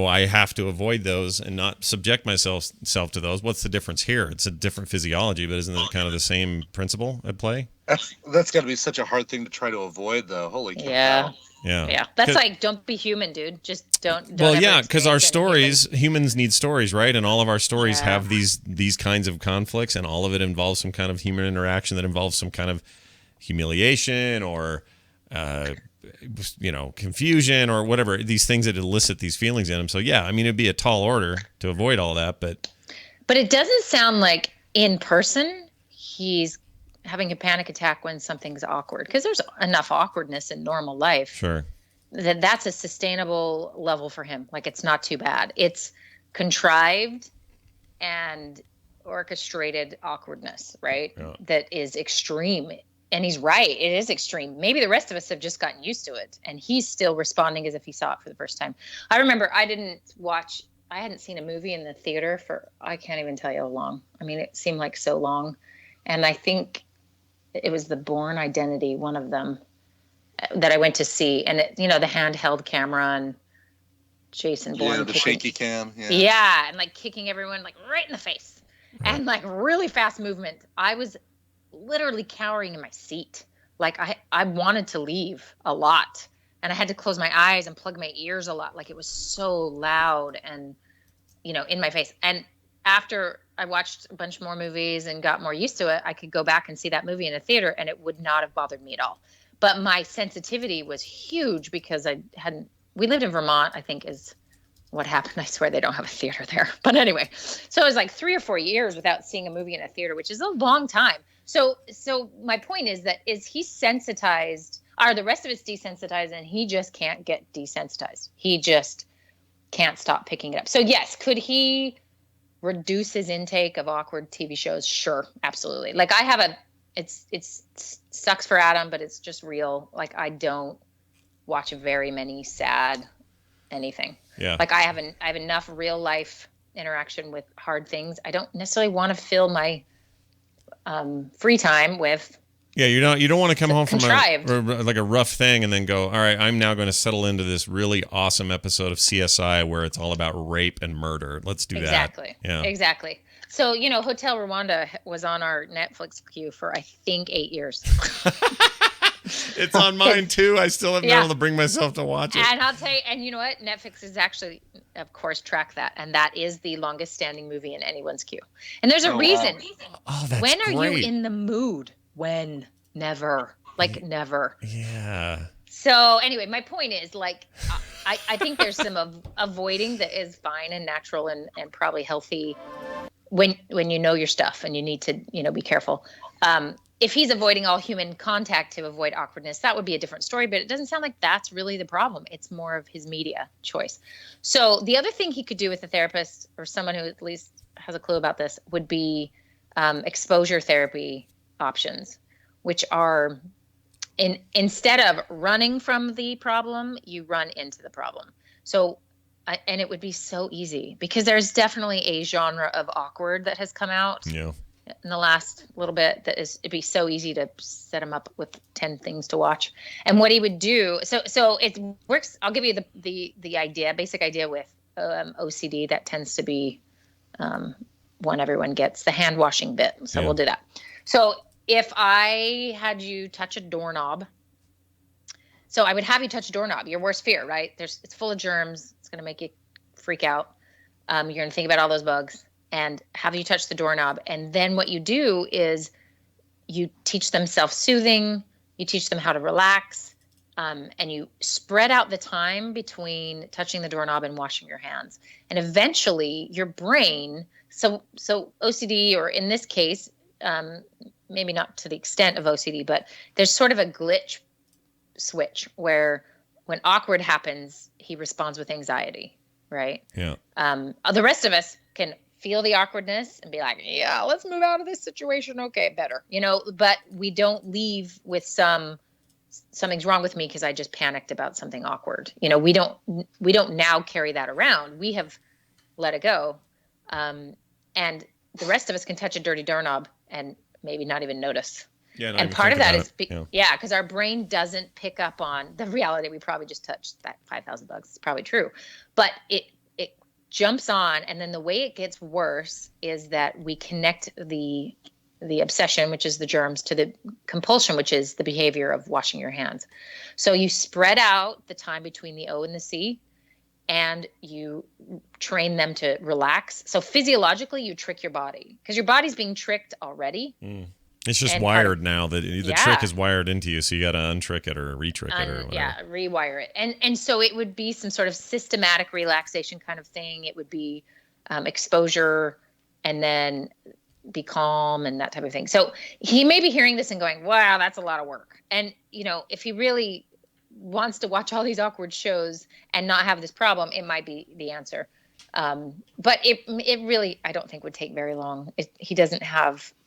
I have to avoid those and not subject myself to those. What's the difference here? It's a different physiology, but isn't it kind of the same principle at play? That's got to be such a hard thing to try to avoid, though. Holy cow. Yeah. That's like, don't be human, dude. Just don't well, yeah, because our stories, humans need stories, right? And all of our stories have these kinds of conflicts, and all of it involves some kind of human interaction that involves some kind of humiliation or confusion or whatever, these things that elicit these feelings in him. So yeah, I mean, it'd be a tall order to avoid all that, but it doesn't sound like in person he's having a panic attack when something's awkward, because there's enough awkwardness in normal life. Sure. That's a sustainable level for him. Like, it's not too bad. It's contrived and orchestrated awkwardness, right? Yeah. That is extreme. And he's right. It is extreme. Maybe the rest of us have just gotten used to it, and he's still responding as if he saw it for the first time. I remember I hadn't seen a movie in the theater for, I can't even tell you how long. I mean, it seemed like so long. And I think it was The Bourne Identity, one of them, that I went to see. And the handheld camera and Jason Bourne. Yeah, the shaky cam. Yeah, and like kicking everyone like right in the face. Right. And like really fast movement. I was literally cowering in my seat. Like I wanted to leave a lot, and I had to close my eyes and plug my ears a lot. Like, it was so loud and in my face. And after I watched a bunch more movies and got more used to it, I could go back and see that movie in a theater and it would not have bothered me at all. But my sensitivity was huge because we lived in Vermont, I think is what happened. I swear they don't have a theater there. But anyway, so it was like 3 or 4 years without seeing a movie in a theater, which is a long time. So my point is he sensitized? Are the rest of us desensitized and he just can't get desensitized? He just can't stop picking it up. So yes, could he reduce his intake of awkward TV shows? Sure, absolutely. Like I have it sucks for Adam, but it's just real. Like I don't watch very many sad anything. Yeah. Like I have enough real life interaction with hard things. I don't necessarily want to fill my free time with. Yeah, you don't want to come home from contrived. a rough thing and then go, all right, I'm now going to settle into this really awesome episode of CSI where it's all about rape and murder. Let's do that. Exactly. Yeah. Exactly. So, Hotel Rwanda was on our Netflix queue for, I think, 8 years. It's on mine too. I still haven't been able to bring myself to watch it. And I'll tell you, and you know what? Netflix is actually, of course, track that. And that is the longest standing movie in anyone's queue. And there's a reason. Wow. Oh, that's When are great. you in the mood? When? Never. Like, never. Yeah. So anyway, my point is, like, I think there's some avoiding that is fine and natural and probably healthy when you know your stuff and you need to, be careful. If he's avoiding all human contact to avoid awkwardness, that would be a different story, but it doesn't sound like that's really the problem. It's more of his media choice. So the other thing he could do with a therapist or someone who at least has a clue about this would be exposure therapy options, which are instead of running from the problem, you run into the problem. So, and it would be so easy because there's definitely a genre of awkward that has come out. Yeah. In the last little bit, it'd be so easy to set him up with 10 things to watch. And what he would do, so it works. I'll give you the basic idea with OCD. That tends to be one everyone gets, the hand washing bit. So we'll do that. So if I had you touch a doorknob, so I would have you touch a doorknob, your worst fear, right? It's full of germs. It's going to make you freak out. You're going to think about all those bugs. And have you touch the doorknob. And then what you do is you teach them self-soothing, you teach them how to relax, and you spread out the time between touching the doorknob and washing your hands. And eventually your brain, so OCD, or in this case, maybe not to the extent of OCD, but there's sort of a glitch switch where when awkward happens, he responds with anxiety, right? Yeah. The rest of us can feel the awkwardness and be like, yeah, let's move out of this situation. Okay, better, but we don't leave with something's wrong with me because I just panicked about something awkward. We don't now carry that around. We have let it go. And the rest of us can touch a dirty doorknob and maybe not even notice. Yeah, and part of that is, because our brain doesn't pick up on the reality. We probably just touched that 5,000 bugs. It's probably true, but it jumps on, and then the way it gets worse is that we connect the obsession, which is the germs, to the compulsion, which is the behavior of washing your hands. So you spread out the time between the O and the C, and you train them to relax. So physiologically, you trick your body because your body's being tricked already. It's just wired now that the trick is wired into you, so you got to untrick it or retrick it or whatever. Yeah, rewire it. And so it would be some sort of systematic relaxation kind of thing. It would be exposure and then be calm and that type of thing. So he may be hearing this and going, wow, that's a lot of work. And, if he really wants to watch all these awkward shows and not have this problem, it might be the answer. But it really, I don't think would take very long.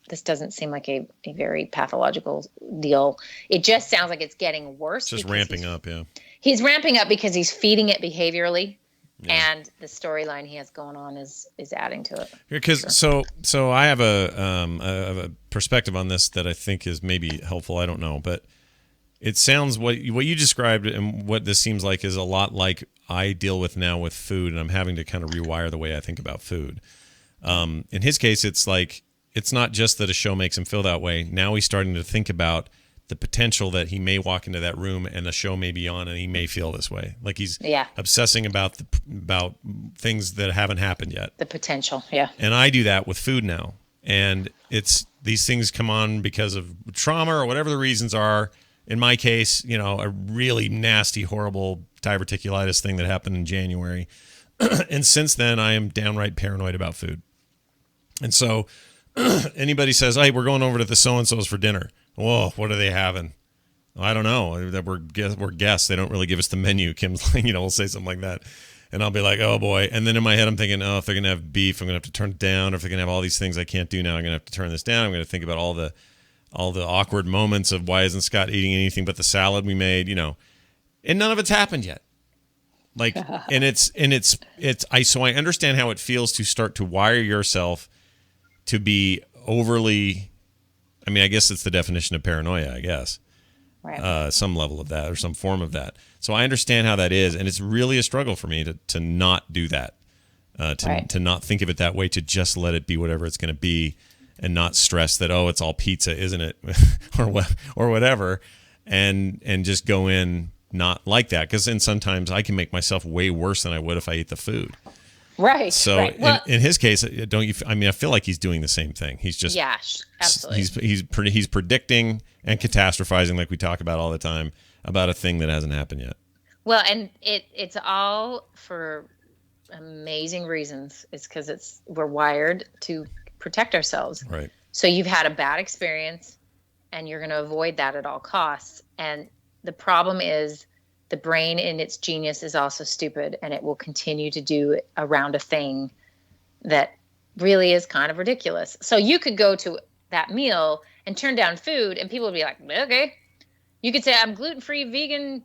This doesn't seem like a very pathological deal. It just sounds like it's getting worse. Just ramping up, yeah. He's ramping up because he's feeding it behaviorally, and the storyline he has going on is adding to it. Because so I have a perspective on this that I think is maybe helpful. I don't know, but it sounds what you described and what this seems like is a lot like I deal with now with food, and I'm having to kind of rewire the way I think about food. In his case, it's like, it's not just that a show makes him feel that way. Now he's starting to think about the potential that he may walk into that room and the show may be on and he may feel this way. Like he's obsessing about things that haven't happened yet. The potential, yeah. And I do that with food now. And these things come on because of trauma or whatever the reasons are. In my case, a really nasty, horrible diverticulitis thing that happened in January. And since then, I am downright paranoid about food. And so anybody says, hey, we're going over to the so-and-so's for dinner. Whoa, what are they having? I don't know. We're guests. They don't really give us the menu. Kim's like, we'll say something like that. And I'll be like, oh, boy. And then in my head, I'm thinking, if they're going to have beef, I'm going to have to turn it down. Or if they're going to have all these things I can't do now, I'm going to have to turn this down. I'm going to think about all the awkward moments of why isn't Scott eating anything but the salad we made, and none of it's happened yet. Like, so I understand how it feels to start to wire yourself to be overly, I guess it's the definition of paranoia, I guess. Right. Some level of that or some form of that. So I understand how that is. And it's really a struggle for me to not do that, to not think of it that way, to just let it be whatever it's going to be. And not stress that, it's all pizza, isn't it? or whatever. And just go in not like that. Because then sometimes I can make myself way worse than I would if I ate the food. Right. So right. Well, in his case, don't you? I feel like he's doing the same thing. He's just absolutely. He's predicting and catastrophizing like we talk about all the time about a thing that hasn't happened yet. Well, and it's all for amazing reasons. It's because we're wired to protect ourselves. Right. So you've had a bad experience and you're going to avoid that at all costs. And the problem is the brain in its genius is also stupid, and it will continue to do around a thing that really is kind of ridiculous. So you could go to that meal and turn down food and people would be like, okay. You could say, I'm gluten-free, vegan,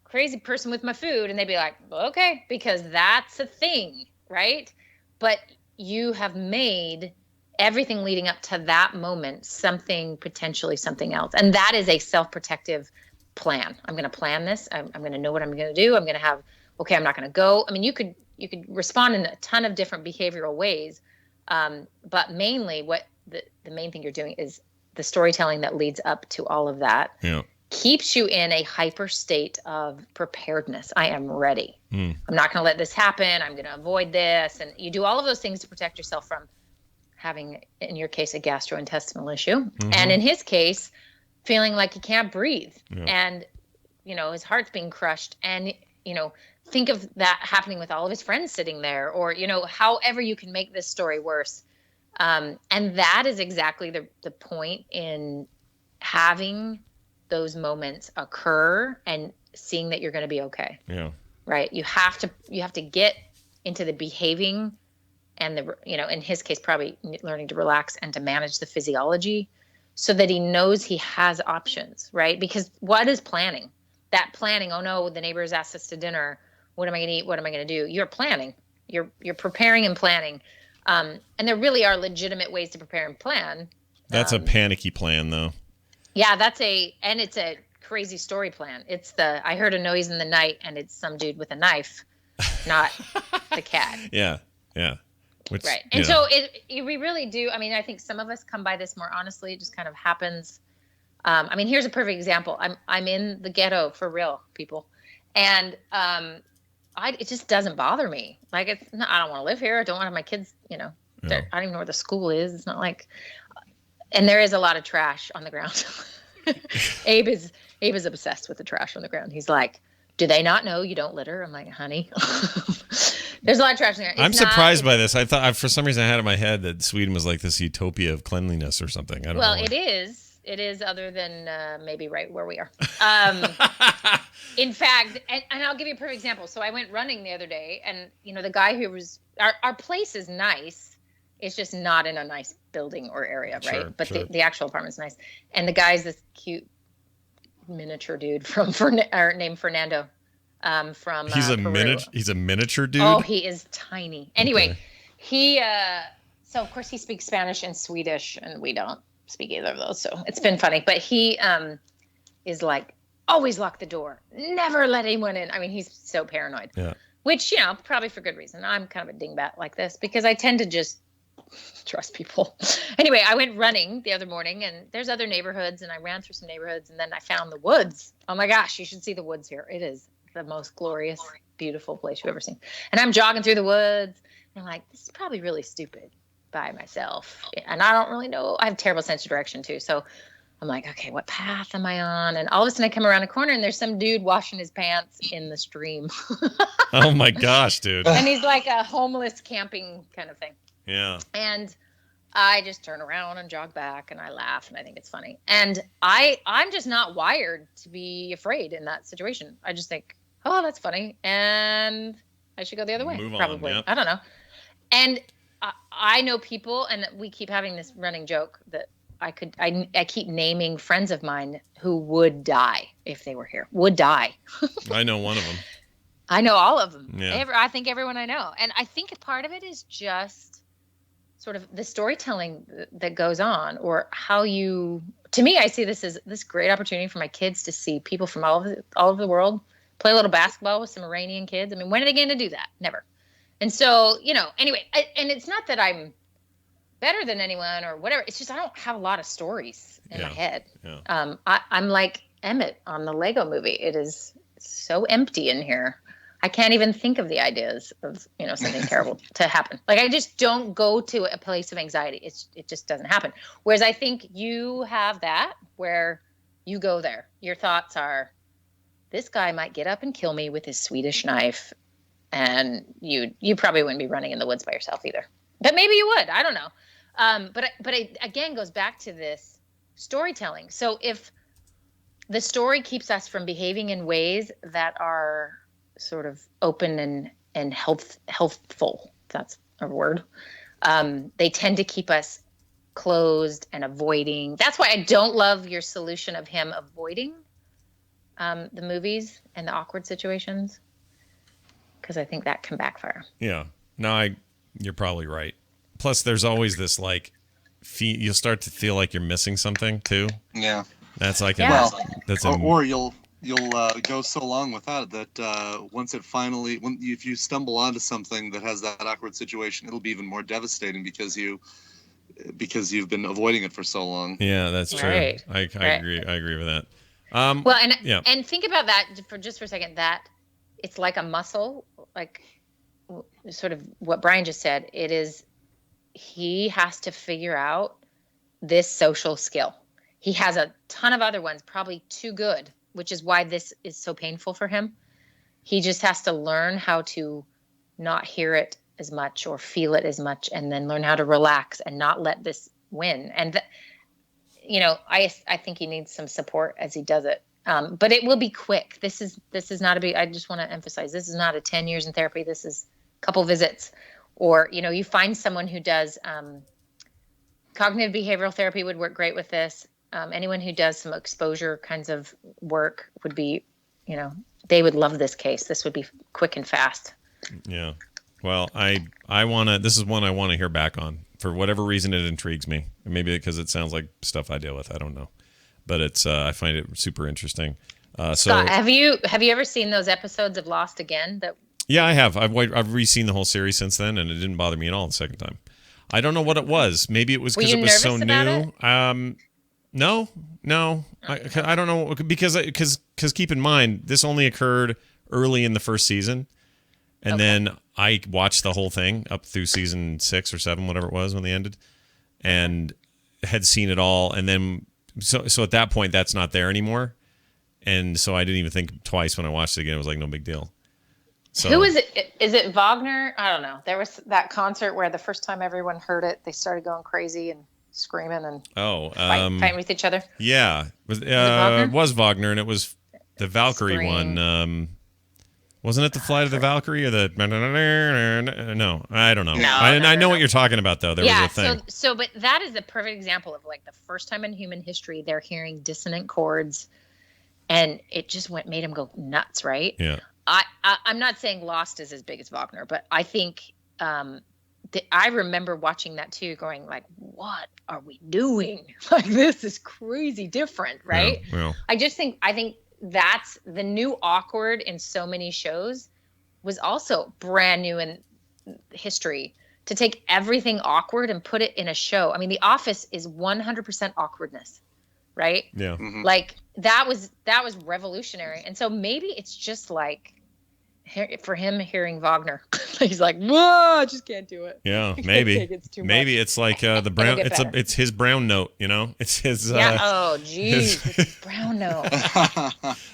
crazy person with my food. And they'd be like, okay, because that's a thing, right? But you have made everything leading up to that moment potentially something else. And that is a self-protective plan. I'm going to plan this. I'm going to know what I'm going to do. I'm going to have, I'm not going to go. You could respond in a ton of different behavioral ways. But mainly what the main thing you're doing is the storytelling that leads up to all of that keeps you in a hyper state of preparedness. I am ready. I'm not going to let this happen. I'm going to avoid this. And you do all of those things to protect yourself from having, in your case, a gastrointestinal issue. Mm-hmm. And in his case, feeling like he can't breathe and, his heart's being crushed. And, think of that happening with all of his friends sitting there or, however you can make this story worse. And that is exactly the point in having those moments occur and seeing that you're going to be okay. Yeah. Right. You have to get into the behaving and in his case, probably learning to relax and to manage the physiology so that he knows he has options, right? Because what is planning? That planning, oh no, the neighbors asked us to dinner. What am I going to eat? What am I going to do? You're planning. You're preparing and planning. And there really are legitimate ways to prepare and plan. That's a panicky plan though. Yeah, it's a crazy story plan. It's I heard a noise in the night and it's some dude with a knife, not the cat. Yeah. Right. And so we really do. I think some of us come by this more honestly. It just kind of happens. Here's a perfect example. I'm in the ghetto for real, people. And it just doesn't bother me. Like I don't want to live here. I don't want to have my kids, I don't even know where the school is. It's not like, and there is a lot of trash on the ground. Abe is obsessed with the trash on the ground. He's like, do they not know you don't litter? I'm like, honey, there's a lot of trash in there. I'm surprised by this. I thought for some reason I had in my head that Sweden was like this utopia of cleanliness or something. I don't know. Well, it is. It is, other than maybe right where we are. In fact, and I'll give you a perfect example. So I went running the other day, and the guy who was our place is nice. It's just not in a nice building or area, right? Sure, but the actual apartment's nice. And the guy's this cute miniature dude named Fernando. From he's a Peru. He's a miniature dude. Oh, he is tiny. Anyway, he so of course he speaks Spanish and Swedish, and we don't speak either of those. So it's been funny. But he is like, always lock the door, never let anyone in. He's so paranoid. Yeah. Which probably for good reason. I'm kind of a dingbat like this because I tend to just trust people. Anyway, I went running the other morning, and there's other neighborhoods, and I ran through some neighborhoods, and then I found the woods. Oh my gosh, you should see the woods here. It is the most glorious, beautiful place you've ever seen. And I'm jogging through the woods, and I'm like, this is probably really stupid by myself. And I don't really know. I have a terrible sense of direction too. So I'm like, okay, what path am I on? And all of a sudden I come around a corner, and there's some dude washing his pants in the stream. Oh my gosh, dude. And he's like a homeless camping kind of thing. Yeah. And I just turn around and jog back, and I laugh, and I think it's funny. And I'm just not wired to be afraid in that situation. I just think, oh, that's funny, and I should go the other way. Move on, probably. yep. I don't know. And I know people, and we keep having this running joke that I keep naming friends of mine who would die if they were here. Would die. I know one of them. I know all of them. Yeah. I think everyone I know. And I think part of it is just sort of the storytelling that goes on, or how you, to me, I see this as this great opportunity for my kids to see people from all over the world play a little basketball with some Iranian kids. I mean, when are they going to do that? Never. And so, anyway, and it's not that I'm better than anyone or whatever. It's just I don't have a lot of stories in my head. Yeah. I'm like Emmett on the Lego movie. It is so empty in here. I can't even think of the ideas of something terrible to happen. Like, I just don't go to a place of anxiety. It just doesn't happen. Whereas I think you have that, where you go there. Your thoughts are, this guy might get up and kill me with his Swedish knife. And you probably wouldn't be running in the woods by yourself either. But maybe you would. I don't know. But it again goes back to this storytelling. So if the story keeps us from behaving in ways that are sort of open and healthful, if that's a word, they tend to keep us closed and avoiding. That's why I don't love your solution of him avoiding the movies and the awkward situations, because I think that can backfire. Yeah. No, you're probably right. Plus, there's always this you'll start to feel like you're missing something too. Yeah. That's like or you'll go so long without it that once if you stumble onto something that has that awkward situation, it'll be even more devastating because you've been avoiding it for so long. Yeah, that's true. Right. I agree. I agree with that. And think about that for a second. That it's like a muscle, like sort of what Brian just said. It is. He has to figure out this social skill. He has a ton of other ones, probably too good, which is why this is so painful for him. He just has to learn how to not hear it as much or feel it as much, and then learn how to relax and not let this win. And, I think he needs some support as he does it. But it will be quick. This is not I just want to emphasize, this is not a 10 years in therapy. This is a couple visits. Or, you find someone who does cognitive behavioral therapy would work great with this. Anyone who does some exposure kinds of work would be, they would love this case. This would be quick and fast. Yeah. Well, this is one I want to hear back on. For whatever reason, it intrigues me. Maybe because it sounds like stuff I deal with. I don't know. But it's I find it super interesting. Scott, have you ever seen those episodes of Lost Again? Yeah, I have. I've re-seen the whole series since then, and it didn't bother me at all the second time. I don't know what it was. Maybe it was because it was so new. No. I don't know, because keep in mind, this only occurred early in the first season, and then I watched the whole thing up through season 6 or 7, whatever it was when they ended, and had seen it all. And then so at that point, that's not there anymore, and so I didn't even think twice when I watched it again. It was like no big deal. So, who is it? Is it Wagner? I don't know. There was that concert where the first time everyone heard it, they started going crazy and screaming and fighting with each other. Yeah, it was Wagner, and it was the Valkyrie one. Wasn't it the Flight of the Valkyrie or the? No, I don't know. I know what you're talking about though. There was a thing. But that is a perfect example of like the first time in human history they're hearing dissonant chords, and it just made them go nuts, right? Yeah. I'm not saying Lost is as big as Wagner, but I think I remember watching that too, going like, "What are we doing? Like, this is crazy different, right?" Yeah. I think that's the new awkward in so many shows was also brand new in history to take everything awkward and put it in a show. I mean, The Office is 100% awkwardness, right? Yeah. Like that was revolutionary. And so maybe it's just like for him hearing Wagner, he's like, whoa, I just can't do it. Yeah, I maybe. can't take it, it's too Maybe much. it's like the brown. It's his brown note. You know, it's his. Yeah. Oh, geez, it's his brown note.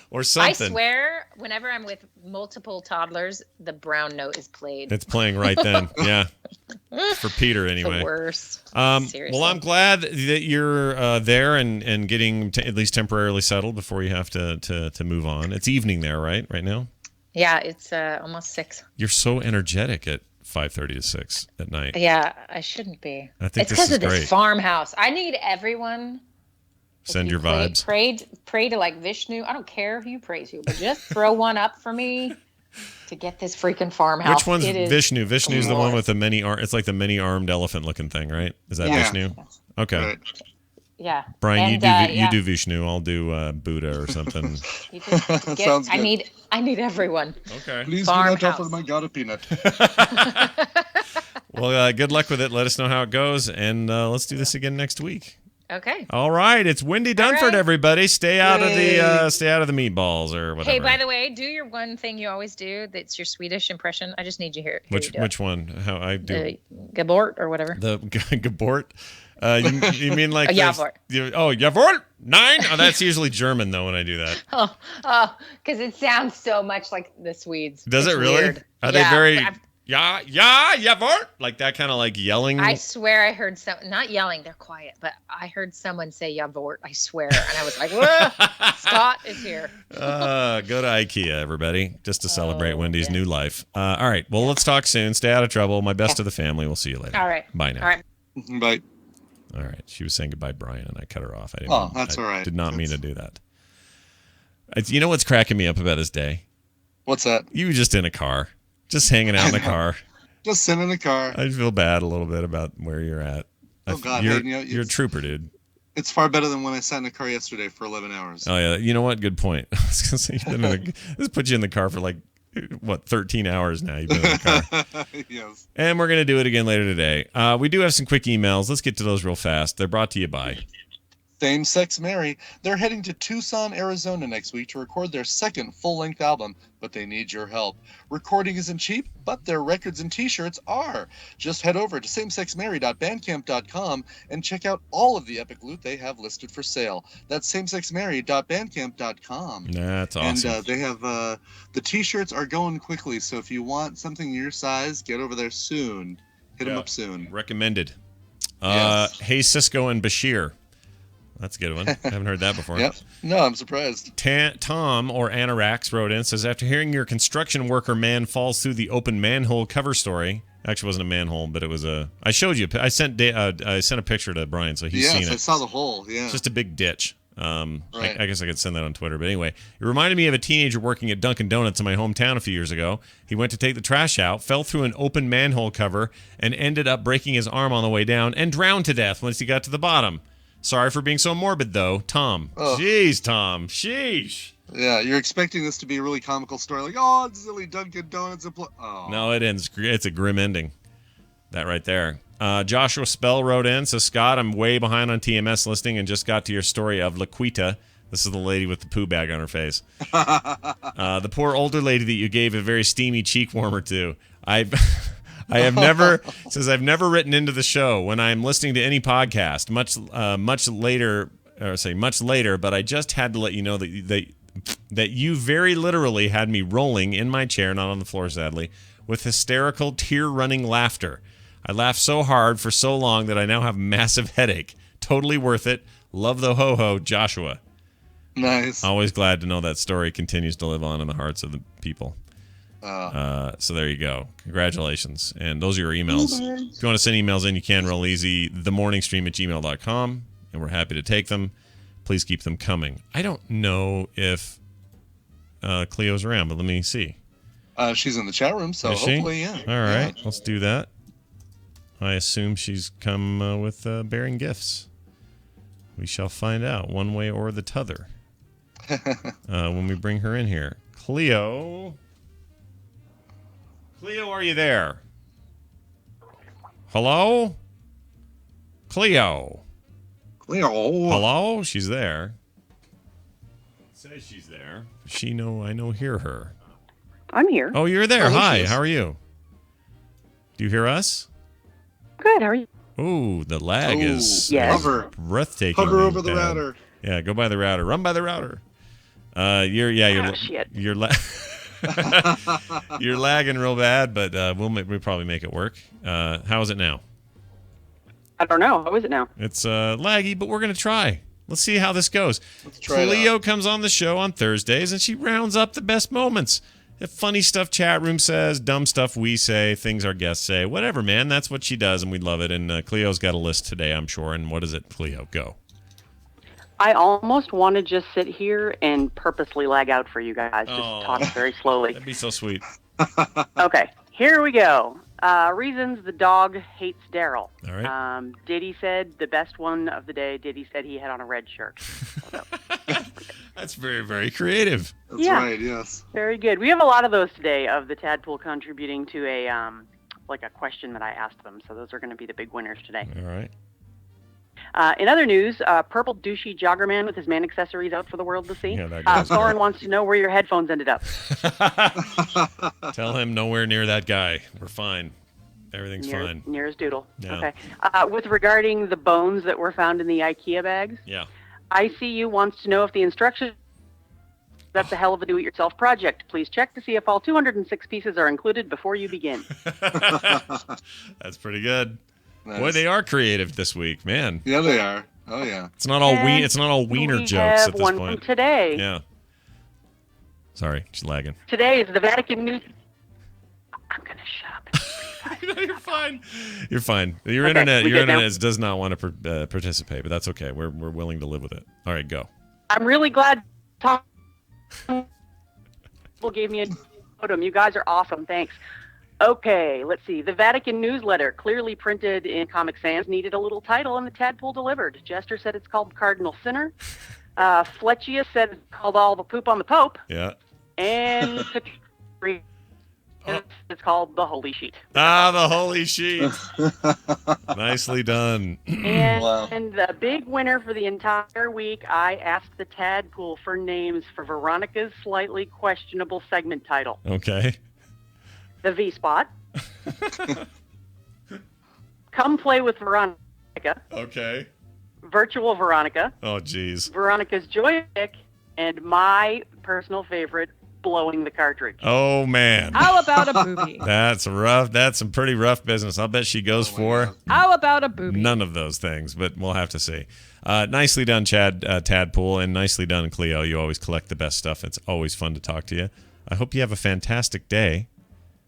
Or something. I swear, whenever I'm with multiple toddlers, the brown note is played. It's playing right then. Yeah. For Peter, anyway. The worst. Seriously. Well, I'm glad that you're there and getting at least temporarily settled before you have to move on. It's evening there, right? Right now. Yeah, it's almost 6. You're so energetic at 5:30 to 6 at night. Yeah, I shouldn't be. I think it's because of great. this farmhouse. I need everyone. Send your vibes. Pray to like Vishnu. I don't care who you pray to, but just throw one up for me to get this freaking farmhouse. Which one's Vishnu? Vishnu's the one with the it's like the many-armed elephant looking thing, right? Is that Vishnu? Okay. Right. Yeah. Brian, you do Vishnu. I'll do Buddha or something. Sounds good. I need everyone. Okay. Please do not offer my God a peanut. Well, good luck with it. Let us know how it goes, and let's do this again next week. Okay. All right. It's Wendy Dunford, right. everybody. Stay out of the meatballs or whatever. Hey, by the way, do your one thing you always do. That's your Swedish impression. I just need you here. Which one? How I do? Gabort or whatever. The Gabort. You mean like Javort? Javort 9? Oh, that's usually German though when I do that. Oh, because it sounds so much like the Swedes. Does it really? Weird. Are they very Javort? Like that kind of like yelling? I swear I heard not yelling, they're quiet, but I heard someone say Javort, I swear. And I was like, whoa, Scott is here. Go to IKEA, everybody, just to celebrate Wendy's new life. All right. Well, let's talk soon. Stay out of trouble. My best to the family. We'll see you later. All right. Bye now. All right. Bye. All right. She was saying goodbye, Brian, and I cut her off. That's all right. Did not mean to do that. You know what's cracking me up about this day? What's that? You were just in a car, just hanging out in the car. Just sitting in the car. I feel bad a little bit about where you're at. Oh, God. You're a trooper, dude. It's far better than when I sat in a car yesterday for 11 hours. Oh, yeah. You know what? Good point. I was going to say, this put you in the car for 13 hours now you've been in the car. Yes. And we're going to do it again later today. We do have some quick emails. Let's get to those real fast. They're brought to you by Same Sex Mary. They're heading to Tucson, Arizona next week to record their second full-length album, but they need your help. Recording isn't cheap, but their records and t-shirts are. Just head over to samesexmary.bandcamp.com and check out all of the epic loot they have listed for sale. That's samesexmary.bandcamp.com. That's awesome. And they have the t-shirts are going quickly, so if you want something your size, get over there soon. Hit them up soon. Recommended. Yes. Hey, Cisco and Bashir. That's a good one. I haven't heard that before. Yep. No, I'm surprised. Tom, or Anorax, wrote in, says, after hearing your construction worker man falls through the open manhole cover story, actually it wasn't a manhole, but it was I showed you, I sent a picture to Brian, so he's seen it. Yes, I saw the hole, yeah. It's just a big ditch. Right. I guess I could send that on Twitter, but anyway, it reminded me of a teenager working at Dunkin' Donuts in my hometown a few years ago. He went to take the trash out, fell through an open manhole cover, and ended up breaking his arm on the way down, and drowned to death once he got to the bottom. Sorry for being so morbid, though. Tom. Oh. Jeez, Tom. Sheesh. Yeah, you're expecting this to be a really comical story. Like, oh, it's silly Dunkin' Donuts. No, it ends. It's a grim ending. That right there. Joshua Spell wrote in, says, Scott, I'm way behind on TMS listing and just got to your story of Laquita. This is the lady with the poo bag on her face. The poor older lady that you gave a very steamy cheek warmer to. I've never written into the show when I'm listening to any podcast much later, but I just had to let you know that you very literally had me rolling in my chair, not on the floor sadly, with hysterical tear-running laughter. I laughed so hard for so long that I now have a massive headache. Totally worth it. Love the ho-ho, Joshua. Nice. Always glad to know that story continues to live on in the hearts of the people. So there you go. Congratulations. And those are your emails. If you want to send emails in, you can real easy. themorningstream@gmail.com, and we're happy to take them. Please keep them coming. I don't know if Cleo's around, but let me see. She's in the chat room, so hopefully, yeah. All right, let's do that. I assume she's come with bearing gifts. We shall find out one way or the t'other when we bring her in here. Cleo, are you there? Hello? Cleo. Cleo. Hello? She's there. Says she's there. Hear her. I'm here. Oh, you're there. Oh, Hi, how are you? Do you hear us? Good, how are you? Ooh, the lag is Hover. breathtaking. Hover over the router. Yeah, go by the router. Run by the router. You're you're lagging real bad, but we'll probably make it work. How is it now? I don't know. How is it now? It's laggy, but we're gonna try. Let's see how this goes. Let's try Cleo comes on the show on Thursdays, and she rounds up the best moments. The funny stuff chat room says, dumb stuff we say, things our guests say, whatever, man. That's what she does, and we love it. And Cleo's got a list today, I'm sure. And what is it, Cleo? Go. I almost want to just sit here and purposely lag out for you guys. Just talk very slowly. That'd be so sweet. Okay, here we go. Reasons the dog hates Daryl. All right. Diddy said the best one of the day. Diddy said he had on a red shirt. That's very, very creative. That's right, yes. Very good. We have a lot of those today of the Tadpool contributing to a like a question that I asked them. So those are going to be the big winners today. All right. In other news, purple douchey jogger man with his man accessories out for the world to see. Yeah, that guy's Thorin wants to know where your headphones ended up. Tell him nowhere near that guy. We're fine. Everything's fine. Near his doodle. Yeah. Okay. With regarding the bones that were found in the IKEA bags. Yeah. ICU wants to know if the instructions. That's a hell of a do-it-yourself project. Please check to see if all 206 pieces are included before you begin. That's pretty good. Nice. Boy, they are creative this week, man. Yeah, they are. Oh yeah. It's not all It's not all wiener we jokes have at this one point. from today. Yeah. Sorry, she's lagging. Today is the Vatican News. I'm gonna shut up. No, you're fine. You're fine. Your Okay, internet we good now? does not want to participate, but that's okay. We're willing to live with it. All right, go. I'm really glad people gave me a photo. You guys are awesome. Thanks. Okay, let's see. The Vatican newsletter, clearly printed in Comic Sans, needed a little title, and the Tadpole delivered. Jester said it's called Cardinal Sinner. Fletchia said it's called All the Poop on the Pope. Yeah. And it's called The Holy Sheet. The Holy Sheet. Nicely done. And the big winner for the entire week, I asked the Tadpool for names for Veronica's slightly questionable segment title. Okay. The V-Spot. Come Play with Veronica. Okay. Virtual Veronica. Oh, geez. Veronica's Joystick. And my personal favorite, Blowing the Cartridge. Oh, man. How about a booby? That's rough. That's some pretty rough business. I'll bet she goes for How about a booby? none of those things, but we'll have to see. Nicely done, Tadpool, and nicely done, Cleo. You always collect the best stuff. It's always fun to talk to you. I hope you have a fantastic day.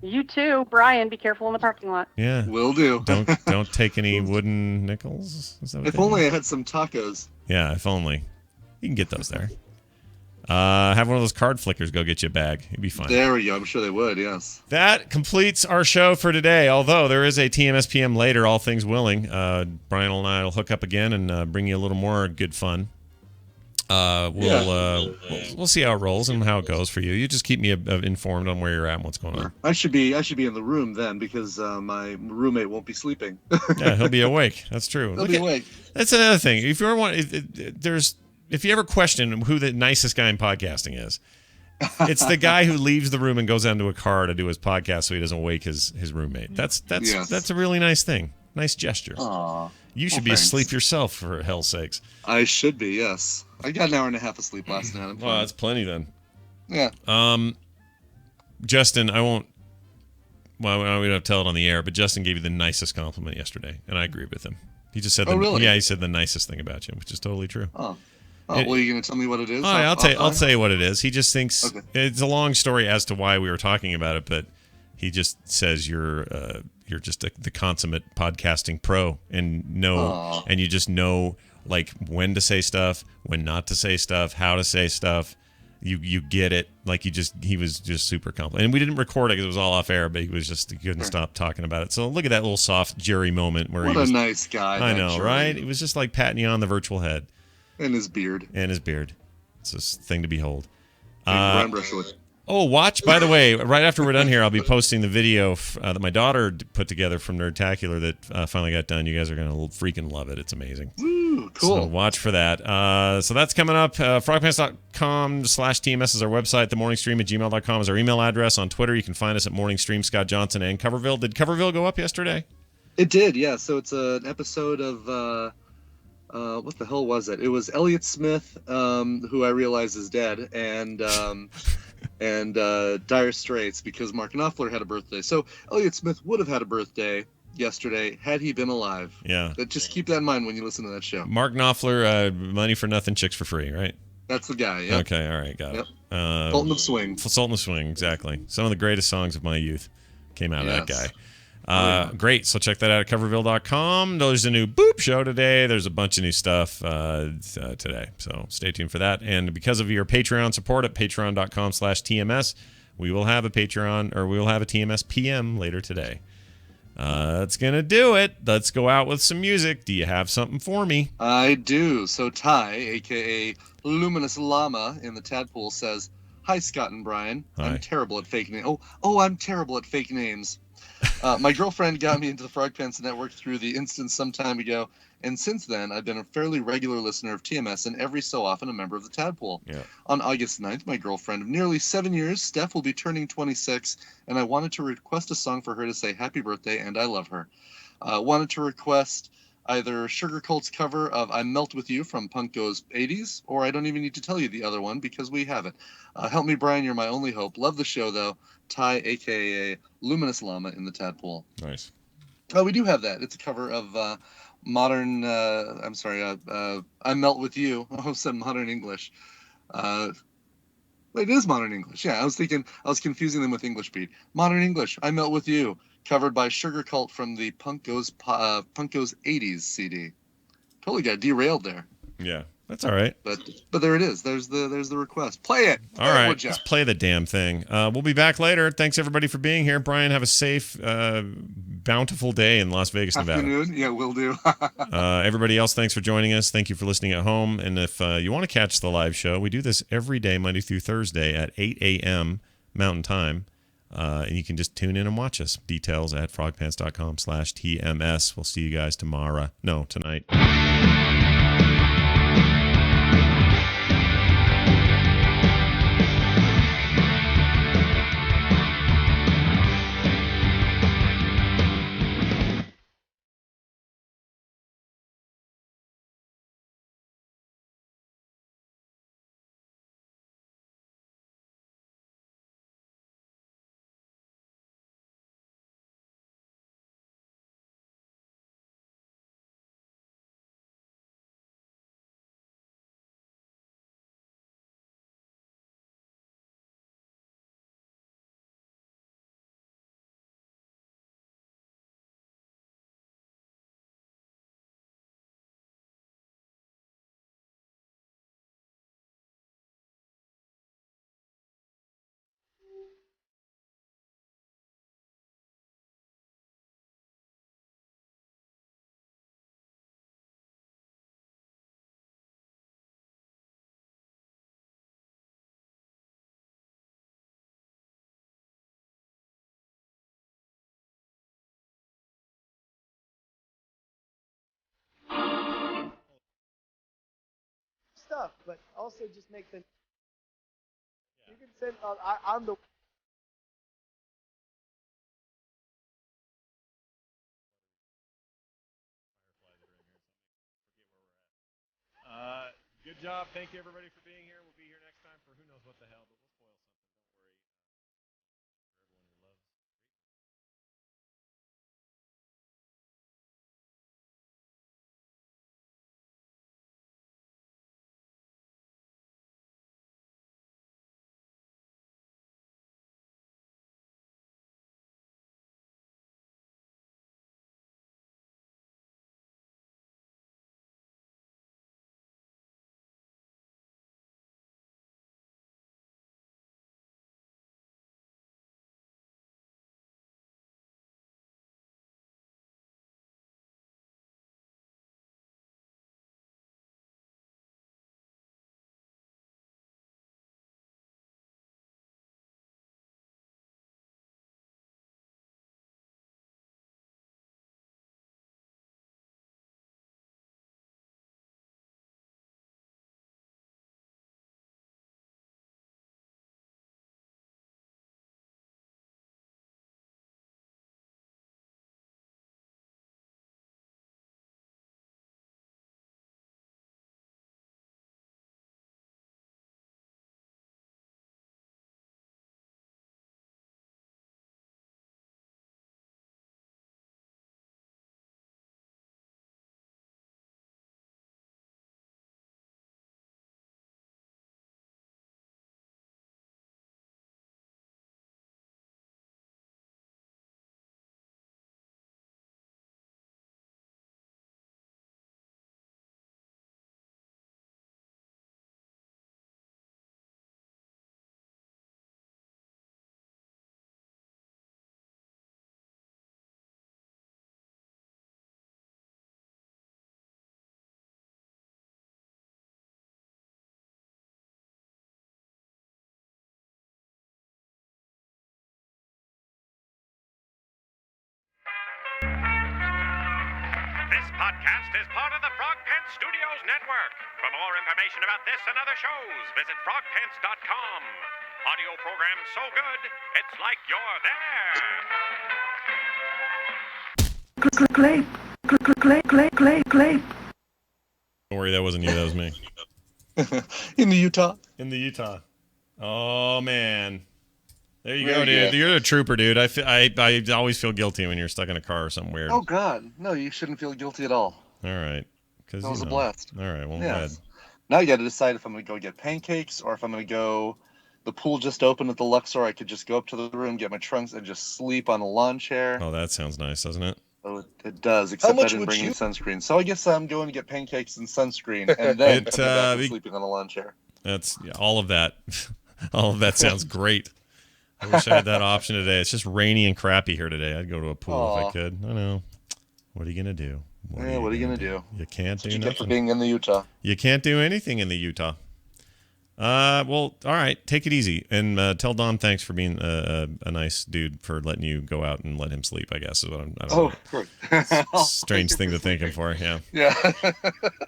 You too, Brian. Be careful in the parking lot. Yeah. Will do. Don't take any wooden nickels. Is that what If they only do? I had some tacos. Yeah, if only. You can get those there. Have one of those card flickers go get you a bag. It'd be fine. There we go. I'm sure they would, yes. That completes our show for today. Although there is a TMS PM later, all things willing. Brian and I will hook up again and bring you a little more good fun. We'll see how it rolls and how it goes for you. You just keep me informed on where you're at and what's going on. I should be in the room then because my roommate won't be sleeping. Yeah, he'll be awake. That's true. He'll be awake. That's another thing. If you ever if you ever question who the nicest guy in podcasting is, it's the guy who leaves the room and goes down to a car to do his podcast so he doesn't wake his roommate. That's a really nice thing. Nice gesture. Aww. You should be asleep yourself, for hell's sakes. I should be, yes. I got an hour and a half of sleep last night. Well, that's plenty then. Yeah. Justin, I won't we don't have to tell it on the air, but Justin gave you the nicest compliment yesterday, and I agree with him. He just said really? Yeah, he said the nicest thing about you, which is totally true. Oh, well, are you going to tell me what it is? I'll tell you what it is. He just thinks it's a long story as to why we were talking about it, but he just says you're just the consummate podcasting pro and you just know like when to say stuff, when not to say stuff, how to say stuff. You get it. Like he was just super complimentary. And we didn't record it because it was all off air, but he couldn't stop talking about it. So look at that little soft Jerry moment where what a nice guy. I know, right? It was just like patting you on the virtual head. And his beard. It's a thing to behold. Oh, watch, by the way, right after we're done here, I'll be posting the video that my daughter put together from Nerdtacular that finally got done. You guys are going to freaking love it. It's amazing. Woo, cool. So watch for that. So that's coming up. frogpants.com/TMS is our website. themorningstream@gmail.com is our email address. On Twitter, you can find us at Morningstream, Scott Johnson, and Coverville. Did Coverville go up yesterday? It did, yeah. So it's an episode of... what the hell was it? It was Elliott Smith, who I realize is dead, and Dire Straits, because Mark Knopfler had a birthday. So Elliott Smith would have had a birthday yesterday had he been alive. Yeah. But just keep that in mind when you listen to that show. Mark Knopfler, money for nothing, chicks for free, right? That's the guy, yeah. Okay, all right, got it. Sultan of Swing. Sultan of Swing, exactly. Some of the greatest songs of my youth came out of that guy. Great. So check that out at coverville.com. There's a new Boop show today. There's a bunch of new stuff today. So stay tuned for that. And because of your Patreon support at patreon.com/TMS, we will have a Patreon, or we will have a TMS PM later today. That's going to do it. Let's go out with some music. Do you have something for me? I do. So Ty, a.k.a. Luminous Llama in the Tadpool, says, "Hi, Scott and Brian. Hi. I'm terrible at fake names. I'm terrible at fake names. My girlfriend got me into the Frog Pants Network through the instance some time ago, and since then, I've been a fairly regular listener of TMS and every so often a member of the Tadpool. Yeah. On August 9th, my girlfriend of nearly 7 years, Steph, will be turning 26, and I wanted to request a song for her to say happy birthday and I love her. Wanted to request either Sugar Cult's cover of I Melt With You from Punk Goes 80s, or I don't even need to tell you the other one because we have it. Help me, Brian, you're my only hope. Love the show, though. Ty, a.k.a. Luminous Llama in the Tadpool." Nice. Oh, we do have that. It's a cover of modern, I Melt With You. I said modern English. It is modern English. Yeah, I was confusing them with English Beat. Modern English, I Melt With You, covered by Sugar Cult from the Punk Goes 80s CD. Totally got derailed there. Yeah, that's all right. But there it is. There's the request. Play it. All right, let's play the damn thing. We'll be back later. Thanks everybody for being here. Brian, have a safe, bountiful day in Las Vegas, Nevada. Afternoon. Yeah, will do. Everybody else, thanks for joining us. Thank you for listening at home. And if you want to catch the live show, we do this every day, Monday through Thursday at 8 a.m. Mountain Time. And you can just tune in and watch us. Details at frogpants.com/TMS. We'll see you guys tomorrow. No, tonight. Stuff, but also just make the. You can send. I'm the. Good job. Thank you, everybody, for being here. We'll be here next time for who knows what the hell, but we'll spoil something. This podcast is part of the FROGPANTS Studios Network. For more information about this and other shows, visit frogpants.com. Audio program so good, it's like you're there. Don't worry, that wasn't you, that was me. In the Utah. In the Utah. Oh, man. There you Very go, dude. good. You're a trooper, dude. I always feel guilty when you're stuck in a car or something weird. Oh, God. No, you shouldn't feel guilty at all. All right. That was a blast. All right, well, I'm Yeah. glad. Now you got to decide if I'm going to go get pancakes or if I'm going to go. The pool just opened at the Luxor. I could just go up to the room, get my trunks, and just sleep on a lawn chair. Oh, that sounds nice, doesn't it? Oh, it does, except I didn't bring any sunscreen. So I guess I'm going to get pancakes and sunscreen, and then come back and sleeping on a lawn chair. That's all of that. All of that sounds great. I wish I had that option today. It's just rainy and crappy here today. I'd go to a pool if I could. I know. What are you gonna do? What are you gonna do? You can't do nothing. nothing. For being in the Utah. You can't do anything in the Utah. Well, all right. Take it easy and tell Don thanks for being a nice dude for letting you go out and let him sleep. I guess is what I don't know. Good. Strange thing to think him for. Yeah. Yeah.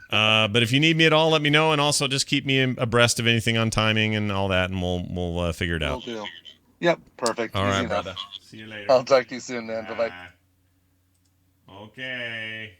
But if you need me at all, let me know, and also just keep me abreast of anything on timing and all that, and we'll figure it out. Will do. Yep. Perfect. All Easy right, enough. brother. See you later. I'll talk to you soon, man. Bye bye. Okay.